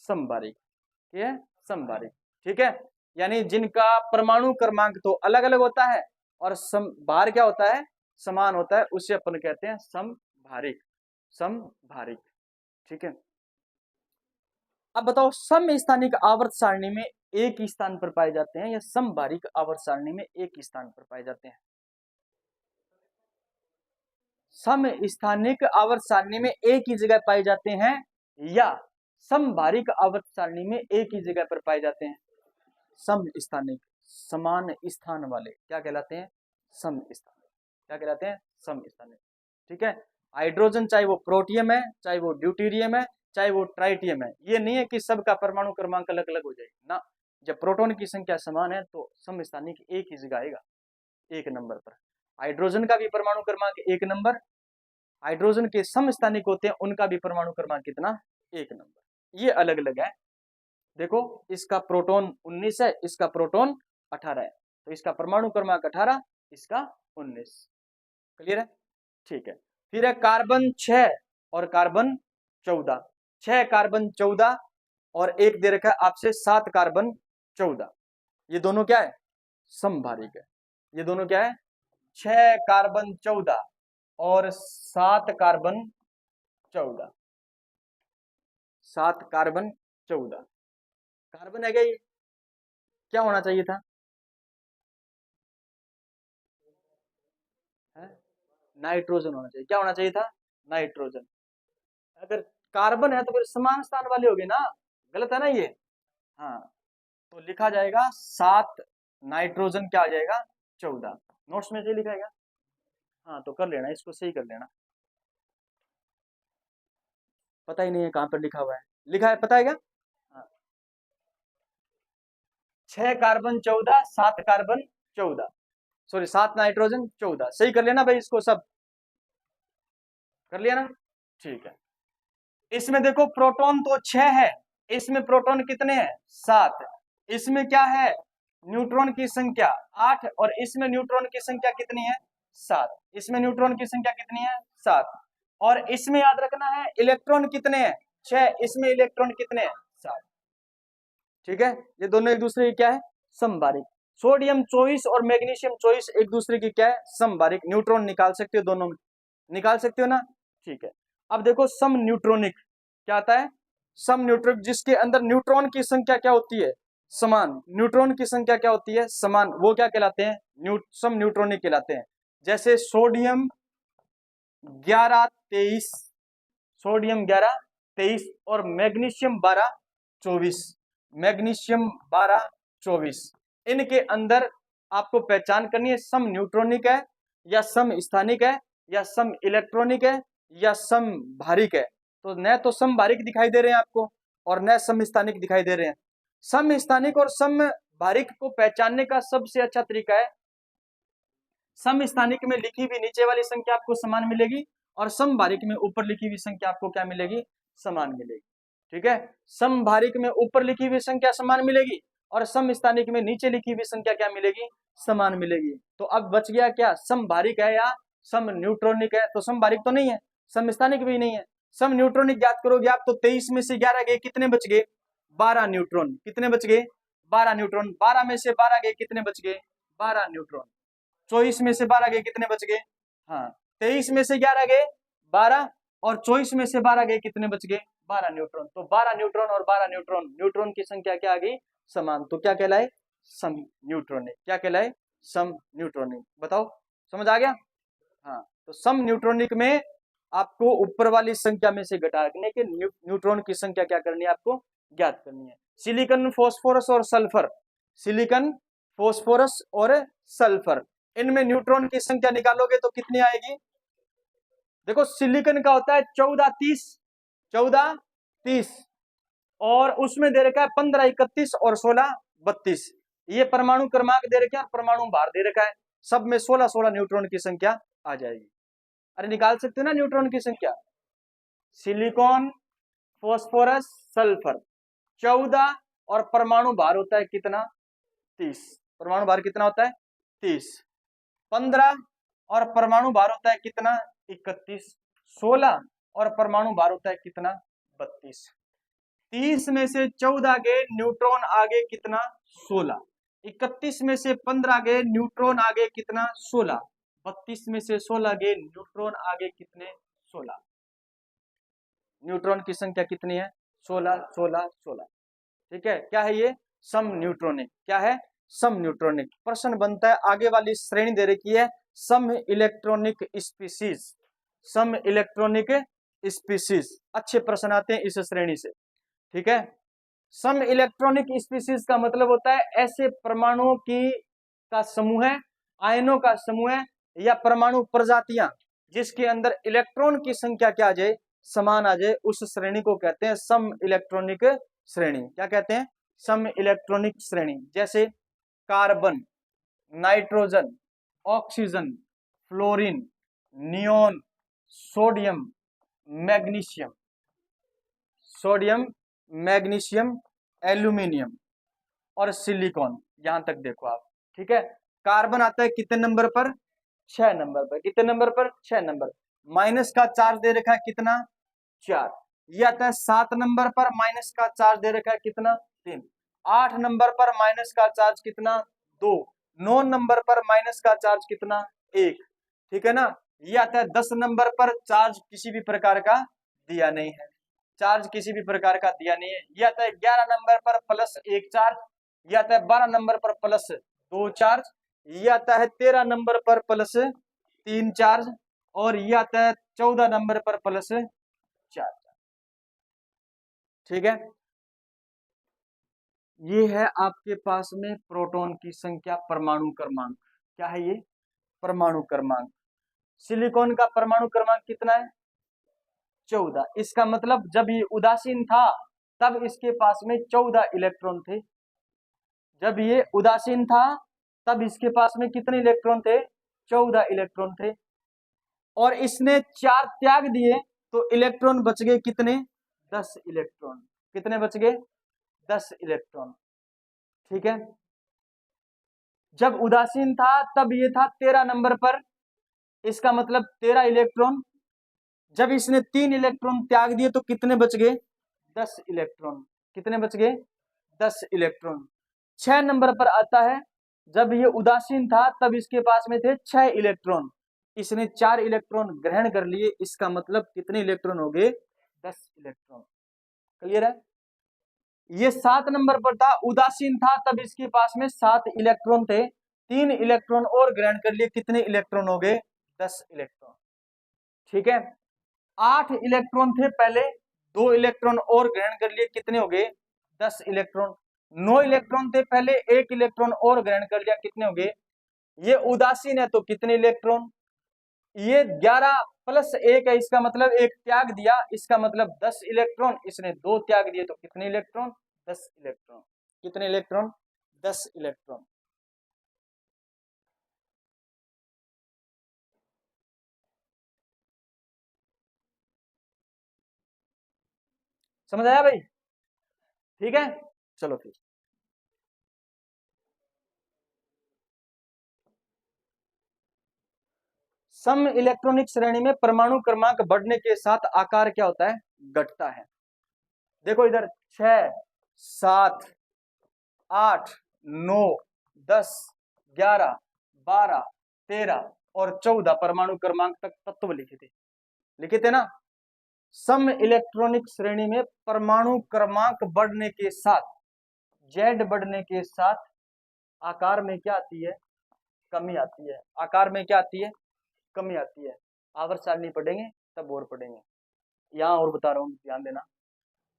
समबारिक, ठीक है, समबारिक, ठीक है। यानी जिनका परमाणु क्रमांक तो अलग अलग होता है और भार क्या होता है, समान होता है, उसे अपन कहते हैं समभारिक, समभारिक, ठीक है। अब बताओ समस्थानिक आवर्त सारणी में एक ही स्थान पर पाए जाते हैं या समभारिक आवर्त सारणी में एक ही स्थान पर पाए जाते हैं। समस्थानिक आवर्त सारणी में एक ही जगह पाए जाते हैं या समभारिक आवर्त सारणी में एक ही जगह पर पाए जाते हैं। समस्थानिक, समान स्थान वाले क्या कहलाते हैं, समस्थानिक। क्या कहलाते हैं, समस्थानिक, ठीक है। हाइड्रोजन चाहे वो प्रोटियम है, चाहे वो ड्यूटेरियम है, चाहे वो ट्राइटियम है, ये नहीं है कि सबका परमाणु क्रमांक अलग अलग हो जाए ना। जब प्रोटॉन की संख्या समान है तो समस्थानिक एक ही जगह आएगा, एक नंबर पर। हाइड्रोजन का भी परमाणु क्रमांक एक नंबर, हाइड्रोजन के समस्थानिक होते हैं उनका भी परमाणु क्रमांक कितना, एक नंबर। ये अलग अलग है। देखो इसका प्रोटॉन 19 है, इसका प्रोटॉन 18 है, तो इसका परमाणु क्रमांक 18, इसका 19। क्लियर है, ठीक है। फिर है कार्बन 6 और कार्बन 14। 6 कार्बन 14 और एक दे रखा है आपसे 7 कार्बन 14। ये दोनों क्या है, समभारिक है। ये दोनों क्या है, 6 कार्बन 14 और 7 कार्बन 14। 7 कार्बन 14 कार्बन है क्या, ये क्या होना चाहिए था, नाइट्रोजन होना चाहिए। क्या होना चाहिए था, नाइट्रोजन। अगर कार्बन है तो फिर समान स्थान वाले हो गए ना, गलत है ना ये, हाँ। तो लिखा जाएगा 7 नाइट्रोजन क्या आ जाएगा, 14। नोट्स में से लिखा जाएगा, हाँ तो कर लेना, इसको सही कर लेना। पता ही नहीं है कहाँ पर लिखा हुआ है, लिखा है पता है क्या, हाँ। 6 कार्बन 14, 7 कार्बन 14, सॉरी 7 नाइट्रोजन 14, सही कर लेना भाई, इसको सब कर लिया ना, ठीक है। इसमें देखो प्रोटॉन तो 6 है, इसमें प्रोटॉन कितने हैं, 7। इसमें क्या है, न्यूट्रॉन की संख्या 8 और इसमें न्यूट्रॉन की संख्या कितनी है, 7। इसमें न्यूट्रॉन की संख्या कितनी है, 7। और इसमें याद रखना है इलेक्ट्रॉन कितने हैं, 6। इसमें इलेक्ट्रॉन कितने हैं, 7, ठीक है। ये दोनों एक दूसरे की क्या है, समबारिक। सोडियम 24 और मैग्नीशियम 24 एक दूसरे की क्या है, समबारिक। न्यूट्रॉन निकाल सकते हो, दोनों में निकाल सकते हो ना, ठीक है। अब देखो सम न्यूट्रॉनिक क्या आता है, सम न्यूट्रॉनिक जिसके अंदर न्यूट्रॉन की संख्या क्या होती है, समान। न्यूट्रॉन की संख्या क्या होती है, समान, वो क्या कहलाते हैं, सम न्यूट्रॉनिक कहलाते हैं। जैसे सोडियम 11 23, सोडियम 11 23 और मैग्नीशियम 12 24, मैग्नीशियम 12 24, इनके अंदर आपको पहचान करनी है सम न्यूट्रॉनिक है या सम स्थानिक है या सम इलेक्ट्रॉनिक है या सम भारिक है। तो न तो सम भारिक दिखाई दे रहे हैं आपको और न सम स्थानिक दिखाई दे रहे हैं। सम स्थानिक और सम भारिक को पहचानने का सबसे अच्छा तरीका है, सम स्थानिक में लिखी हुई नीचे वाली संख्या आपको समान मिलेगी और सम भारिक में ऊपर लिखी हुई संख्या आपको क्या मिलेगी, समान मिलेगी, ठीक है। सम भारिक में ऊपर लिखी हुई संख्या समान मिलेगी और सम स्थानिक में नीचे लिखी हुई संख्या क्या मिलेगी, समान मिलेगी। तो अब बच गया क्या, सम भारिक है या सम न्यूट्रॉनिक है, तो सम भारिक तो नहीं है, सम स्थानिक भी नहीं है। सम न्यूट्रॉनिक याद करोगे आप तो 23 में से 11 गए, कितने बच गए, 12 न्यूट्रॉन। कितने बच गए, 12 न्यूट्रॉन। 12 में से 12 गए, कितने बच गए, 12 न्यूट्रॉन। 24 में से 12 गए, कितने बच गए, हाँ 23 में से 11 गए 12 और 24 में से 12 गए, कितने बच गए, 12 न्यूट्रॉन। तो 12 न्यूट्रॉन और 12 न्यूट्रॉन, न्यूट्रॉन की संख्या क्या आ गई? समान। तो क्या कहलाए? सम न्यूट्रॉनिक। क्या कहलाए? सम न्यूट्रॉनिक। बताओ, समझ आ गया? हाँ, तो सम न्यूट्रॉनिक में आपको ऊपर वाली संख्या में से घटाने के न्यूट्रॉन की संख्या क्या करनी है? आपको ज्ञात करनी है। सिलिकॉन, फास्फोरस और सल्फर, सिलिकॉन, फास्फोरस और सल्फर, इनमें न्यूट्रॉन की संख्या निकालोगे तो कितनी आएगी? देखो, सिलिकॉन का होता है 14 30, 14 30, और उसमें दे रखा है 15 31 और 16 32। ये परमाणु क्रमांक दे रखा है, परमाणु भार दे रखा है, सब में 16 16 न्यूट्रॉन की संख्या आ जाएगी। अरे निकाल सकते हो ना न्यूट्रॉन की संख्या। सिलिकॉन, फास्फोरस, सल्फर 14, और परमाणु भार होता है कितना? 30। परमाणु भार कितना होता है? 30। 15 और परमाणु भार होता है कितना? 31। 16 और परमाणु भार होता है कितना? 32। 30 में से 14 गए, न्यूट्रॉन आगे कितना? 16। 31 में से 15 गए, न्यूट्रॉन आगे कितना? 16। 32 में से 16 गए, न्यूट्रॉन आगे कितने? 16। न्यूट्रॉन की संख्या कितनी है? 16 16 16। ठीक है, क्या है ये? सम न्यूट्रॉनिक। क्या है? सम न्यूट्रॉनिक। प्रश्न बनता है, आगे वाली श्रेणी दे रखी है सम इलेक्ट्रॉनिक स्पीशीज, सम इलेक्ट्रॉनिक स्पीशीज। अच्छे प्रश्न आते हैं इस श्रेणी से। ठीक है, सम इलेक्ट्रॉनिक स्पीशीज का मतलब होता है ऐसे परमाणुओं की का समूह है, आयनों का समूह है, या परमाणु प्रजातियां जिसके अंदर इलेक्ट्रॉन की संख्या क्या आ जाए? समान आ जाए, उस श्रेणी को कहते हैं सम इलेक्ट्रॉनिक श्रेणी। क्या कहते हैं? सम इलेक्ट्रॉनिक श्रेणी। जैसे carbon, nitrogen, oxygen, fluorine, neon, sodium, magnesium, sodium, magnesium, aluminium और सिलिकॉन। यहां तक देखो आप। ठीक है, कार्बन आता है कितने नंबर पर? 6 नंबर पर। कितने नंबर पर? 6 नंबर। माइनस का चार्ज दे रखा है कितना? 4। ये आता है 7 नंबर पर, माइनस का चार्ज दे रखा है कितना? 3। 8 नंबर पर माइनस का चार्ज कितना? 2। 9 नंबर पर माइनस का चार्ज कितना? 1। ठीक है ना। ये आता है 10 नंबर पर, चार्ज किसी भी प्रकार का दिया नहीं है, चार्ज किसी भी प्रकार का दिया नहीं है। ये आता है 11 नंबर पर प्लस 1 चार्ज। ये आता है 12 नंबर पर प्लस 2 चार्ज। ये आता है 13 नंबर पर प्लस 3 चार्ज। और ये आता है 14 नंबर पर प्लस 4। ठीक है, ये है आपके पास में प्रोटॉन की संख्या, परमाणु क्रमांक। क्या है ये? परमाणु क्रमांक। सिलिकॉन का परमाणु क्रमांक कितना है? 14। इसका मतलब जब ये उदासीन था तब इसके पास में 14 इलेक्ट्रॉन थे। जब ये उदासीन था तब इसके पास में कितने इलेक्ट्रॉन थे? 14 इलेक्ट्रॉन थे। और इसने 4 त्याग दिए तो इलेक्ट्रॉन बच गए कितने? 10 इलेक्ट्रॉन। कितने बच गए? 10 इलेक्ट्रॉन। ठीक है, जब उदासीन था तब ये था 13 नंबर पर, इसका मतलब 13 इलेक्ट्रॉन। जब इसने 3 इलेक्ट्रॉन त्याग दिए तो कितने बच गए? 10 इलेक्ट्रॉन। कितने बच गए? 10 इलेक्ट्रॉन। 6 नंबर पर आता है, जब ये उदासीन था तब इसके पास में थे 6 इलेक्ट्रॉन, इसने 4 इलेक्ट्रॉन ग्रहण कर लिए, इसका मतलब कितने इलेक्ट्रॉन हो गए? 10 इलेक्ट्रॉन। क्लियर है। ये 7 नंबर पर था, उदासीन था तब इसके पास में 7 इलेक्ट्रॉन थे, 3 इलेक्ट्रॉन और ग्रहण कर लिए, कितने इलेक्ट्रॉन हो गए? 10 इलेक्ट्रॉन। ठीक है, 8 इलेक्ट्रॉन थे पहले, 2 इलेक्ट्रॉन और ग्रहण कर लिए, कितने हो गए? 10 इलेक्ट्रॉन। 9 इलेक्ट्रॉन थे पहले, 1 इलेक्ट्रॉन और ग्रहण कर लिया, कितने हो गए? ये उदासीन है तो कितने इलेक्ट्रॉन? ये 11 प्लस 1 है, इसका मतलब 1 त्याग दिया, इसका मतलब 10 इलेक्ट्रॉन। इसने 2 त्याग दिए तो कितने इलेक्ट्रॉन? 10 इलेक्ट्रॉन। कितने इलेक्ट्रॉन? 10 इलेक्ट्रॉन। समझ आया भाई? ठीक है, चलो फिर। सम इलेक्ट्रॉनिक श्रेणी में परमाणु क्रमांक बढ़ने के साथ आकार क्या होता है? घटता है। देखो इधर 6 7 8 9 10 11 12 13 और 14 परमाणु क्रमांक तक तत्व लिखे थे, लिखे थे ना। सम इलेक्ट्रॉनिक श्रेणी में परमाणु क्रमांक बढ़ने के साथ, Z बढ़ने के साथ आकार में क्या आती है? कमी आती है। आकार में क्या आती है? कमी आती है। आवर्त सारणी पढ़ेंगे तब और पढ़ेंगे। यहाँ और बता रहा हूँ, ध्यान देना।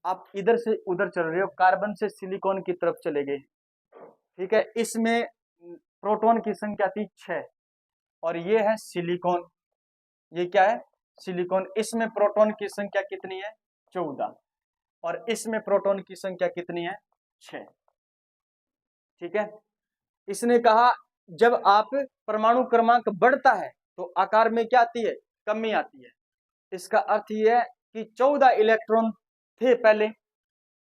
आप इधर से उधर चल रहे हो, कार्बन से सिलिकॉन की तरफ चले गए, ठीक है। इसमें प्रोटॉन की संख्या थी 6 और ये है सिलिकॉन, ये क्या है? सिलिकॉन। इसमें प्रोटॉन की संख्या कितनी है? 14 और इसमें प्रोटॉन की संख्या कितनी है? 6, ठीक है। इसने कहा जब आप परमाणु क्रमांक बढ़ता है तो आकार में क्या आती है? कमी आती है। इसका अर्थ यह है कि 14 इलेक्ट्रॉन थे पहले,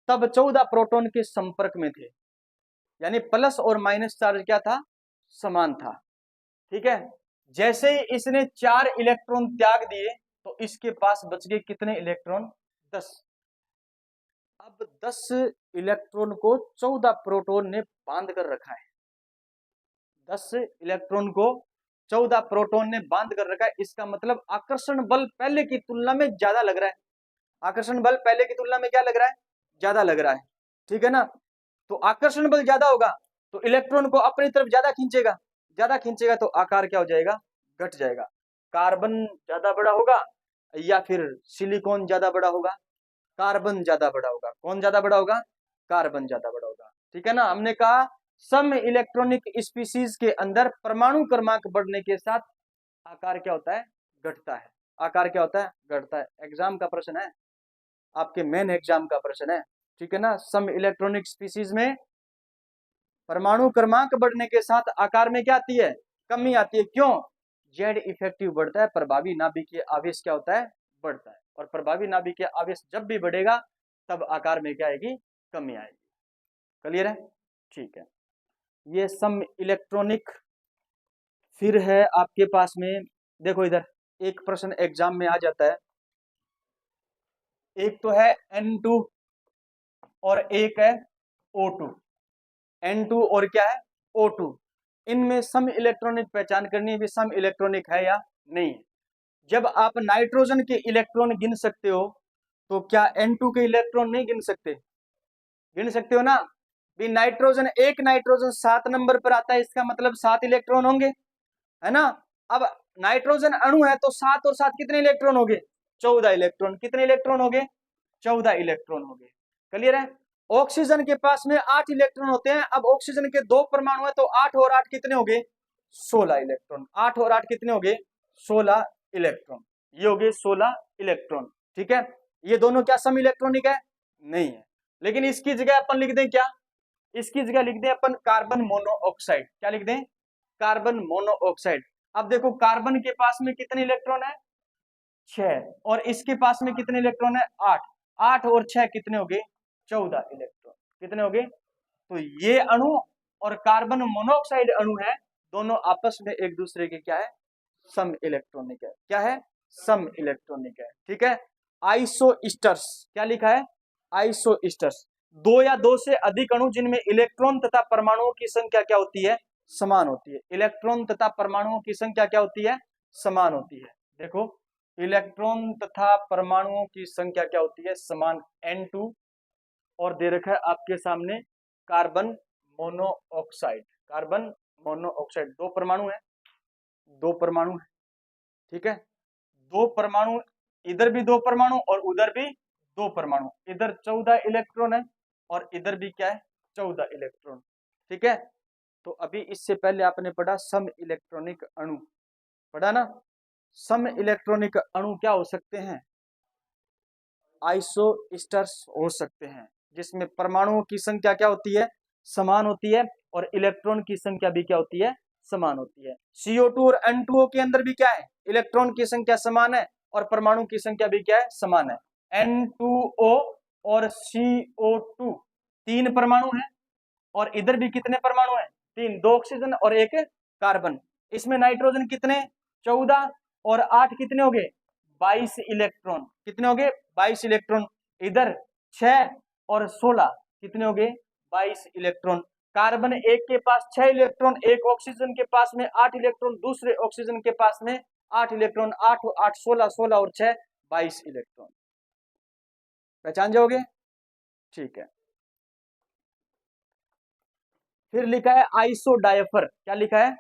तब 14 प्रोटॉन के संपर्क में थे, यानी प्लस और माइनस चार्ज क्या था? समान था, ठीक है। जैसे ही इसने 4 इलेक्ट्रॉन त्याग दिए तो इसके पास बच गए कितने इलेक्ट्रॉन? 10। अब 10 इलेक्ट्रॉन को 14 प्रोटॉन ने बांध कर रखा है। 10 इलेक्ट्रॉन को 14 प्रोटॉन ने बांध कर रखा है। इसका मतलब आकर्षण बल पहले की तुलना में ज्यादा लग रहा है। आकर्षण बल पहले की तुलना में क्या लग रहा है? ज्यादा लग रहा है, ठीक है ना। तो आकर्षण बल ज्यादा होगा तो इलेक्ट्रॉन को अपनी तरफ ज्यादा खींचेगा, ज्यादा खींचेगा तो आकार क्या हो जाएगा? घट जाएगा। कार्बन ज्यादा बड़ा होगा या फिर सिलिकॉन ज्यादा बड़ा होगा? कार्बन ज्यादा बड़ा होगा। कौन ज्यादा बड़ा होगा? कार्बन ज्यादा बड़ा होगा, ठीक है ना। हमने कहा सम इलेक्ट्रॉनिक स्पीशीज के अंदर परमाणु क्रमांक बढ़ने के साथ आकार क्या होता है? घटता है। आकार क्या होता है? घटता है। एग्जाम का प्रश्न है, आपके मेन एग्जाम का प्रश्न है, ठीक है ना। सम इलेक्ट्रॉनिक स्पीशीज में परमाणु क्रमांक बढ़ने के साथ आकार में क्या आती है? कमी आती है। क्यों? जेड इफेक्टिव बढ़ता है, प्रभावी नाभिकीय आवेश क्या होता है? बढ़ता है। और प्रभावी नाभिकीय आवेश जब भी बढ़ेगा तब आकार में क्या आएगी? कमी आएगी। क्लियर है? ठीक है। ये सम इलेक्ट्रॉनिक। फिर है आपके पास में, देखो इधर एक प्रश्न एग्जाम में आ जाता है। एक तो है N2 और एक है O2। N2 और क्या है? O2। इनमें सम इलेक्ट्रॉनिक पहचान करनी है, सम इलेक्ट्रॉनिक है या नहीं है। जब आप नाइट्रोजन के इलेक्ट्रॉन गिन सकते हो तो क्या N2 के इलेक्ट्रॉन नहीं गिन सकते? गिन सकते हो ना। भी नाइट्रोजन, एक नाइट्रोजन 7 नंबर पर आता है, इसका मतलब 7 इलेक्ट्रॉन होंगे, है ना। अब नाइट्रोजन अणु है तो 7 और 7 कितने इलेक्ट्रॉन हो गए? 14 इलेक्ट्रॉन। कितने इलेक्ट्रॉन हो गए? 14 इलेक्ट्रॉन हो गए। क्लियर है? ऑक्सीजन के पास में 8 इलेक्ट्रॉन होते हैं। अब ऑक्सीजन के 2 परमाणु है तो 8 और 8 कितने हो गए? 16 इलेक्ट्रॉन। 8 और 8 कितने हो गए? 16 इलेक्ट्रॉन। ये हो गए 16 इलेक्ट्रॉन, ठीक है। ये दोनों क्या सम इलेक्ट्रॉनिक है? नहीं है। लेकिन इसकी जगह अपन लिख दें क्या? इसकी जगह लिख दें अपन कार्बन मोनोऑक्साइड। क्या लिख दें? Carbon monoxide. अब देखो कार्बन के पास में कितने इलेक्ट्रॉन है? 6। और इसके पास में कितने इलेक्ट्रॉन है? 8। 8 और 6 कितने हो गए? 14 इलेक्ट्रॉन। कितने हो गए? तो ये अणु और कार्बन मोनोऑक्साइड अणु है, दोनों आपस में एक दूसरे के क्या है? सम इलेक्ट्रॉनिक है। क्या है? सम इलेक्ट्रॉनिक है, ठीक है। आइसोस्टर्स। क्या लिखा है? आइसोस्टर्स। 2 या 2 से अधिक अणु जिनमें इलेक्ट्रॉन तथा परमाणुओं की संख्या क्या होती है? समान होती है। इलेक्ट्रॉन तथा परमाणुओं की संख्या क्या होती है? समान होती है। देखो इलेक्ट्रॉन तथा परमाणुओं की संख्या क्या होती है? समान। N2 और दे रखा है आपके सामने कार्बन मोनोऑक्साइड। कार्बन मोनोऑक्साइड 2 परमाणु है, 2 परमाणु है, ठीक है। 2 परमाणु, इधर भी 2 परमाणु और उधर भी 2 परमाणु। इधर 14 इलेक्ट्रॉन है और इधर भी क्या है? 14 इलेक्ट्रॉन, ठीक है। तो अभी इससे पहले आपने पढ़ा सम इलेक्ट्रॉनिक अणु, पढ़ा ना। सम इलेक्ट्रॉनिक अणु क्या हो सकते हैं? आइसोस्टर्स हो सकते हैं, जिसमें परमाणुओं की संख्या क्या होती है? समान होती है और इलेक्ट्रॉन की संख्या भी क्या होती है? समान होती है। CO2 और N2O के अंदर भी क्या है? इलेक्ट्रॉन की संख्या समान है और परमाणु की संख्या भी क्या है? समान है। N2O और CO2 3 परमाणु है और इधर भी कितने परमाणु है? 3। 2 ऑक्सीजन और 1 कार्बन। इसमें नाइट्रोजन कितने? 14 और 8 कितने हो गए? 22 इलेक्ट्रॉन। कितने हो गए? 22 इलेक्ट्रॉन। इधर 6 और 16 कितने हो गए? 22 इलेक्ट्रॉन। कार्बन एक के पास 6 इलेक्ट्रॉन, एक ऑक्सीजन के पास में 8 इलेक्ट्रॉन, दूसरे ऑक्सीजन के पास में 8 इलेक्ट्रॉन। 8 और 8 16, 16 और 6 22 इलेक्ट्रॉन। पहचान जाओगे? ठीक है। फिर लिखा है आइसोडायफर। क्या लिखा है?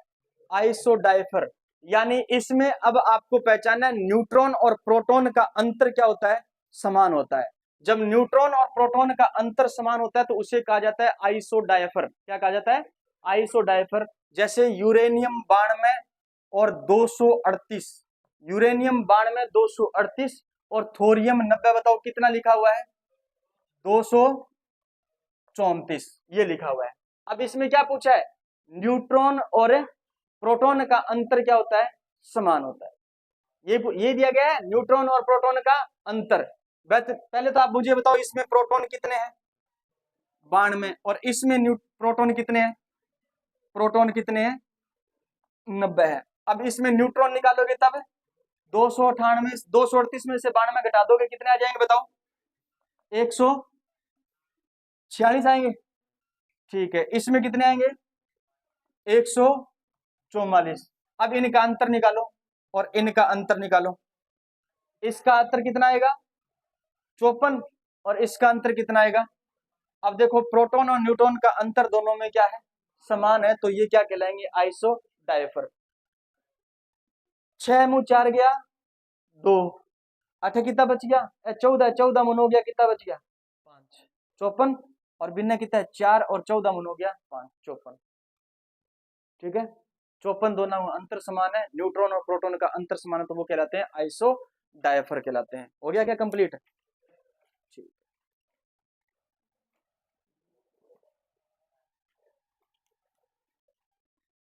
आइसोडायफर। यानी इसमें अब आपको पहचानना है न्यूट्रॉन और प्रोटॉन का अंतर क्या होता है? समान होता है। जब न्यूट्रॉन और प्रोटॉन का अंतर समान होता है तो उसे कहा जाता है आइसोडायफर। क्या कहा जाता है? आइसोडायफर। जैसे यूरेनियम 92 और 238, यूरेनियम 92 238 और थोरियम 90, बताओ कितना लिखा हुआ है? 234 ये लिखा हुआ है। अब इसमें क्या पूछा है? न्यूट्रॉन और प्रोटॉन का अंतर क्या होता है? समान होता है। ये दिया गया है न्यूट्रॉन और प्रोटॉन का अंतर। पहले तो आप मुझे बताओ इसमें प्रोटॉन कितने हैं? 92। और इसमें प्रोटॉन कितने हैं? प्रोटॉन कितने हैं? 90 है। अब इसमें न्यूट्रॉन निकालोगे तब 298, 238 में से 92 घटा दोगे, कितने आ जाएंगे बताओ? 146 आएंगे। ठीक है, इसमें कितने आएंगे? 144। अब इनका अंतर निकालो और इनका अंतर निकालो। इसका अंतर कितना आएगा? 54। और इसका अंतर कितना आएगा? अब देखो प्रोटॉन और न्यूट्रॉन का अंतर दोनों में क्या है? समान है। तो ये क्या कहलाएंगे? आइसोडायफर। 6 मुंह 4 गया 2, 8 कितना बच गया? 14, 14 मन हो गया, कितना बच गया? 5, 54। और भिन्न कितना है? 4 और 14 मन हो गया 5, 54। ठीक है, 54 दोनों अंतर समान है, न्यूट्रॉन और प्रोटॉन का अंतर समान है, तो वो कहलाते हैं आइसोडायफर कहलाते हैं। हो गया क्या कंप्लीट?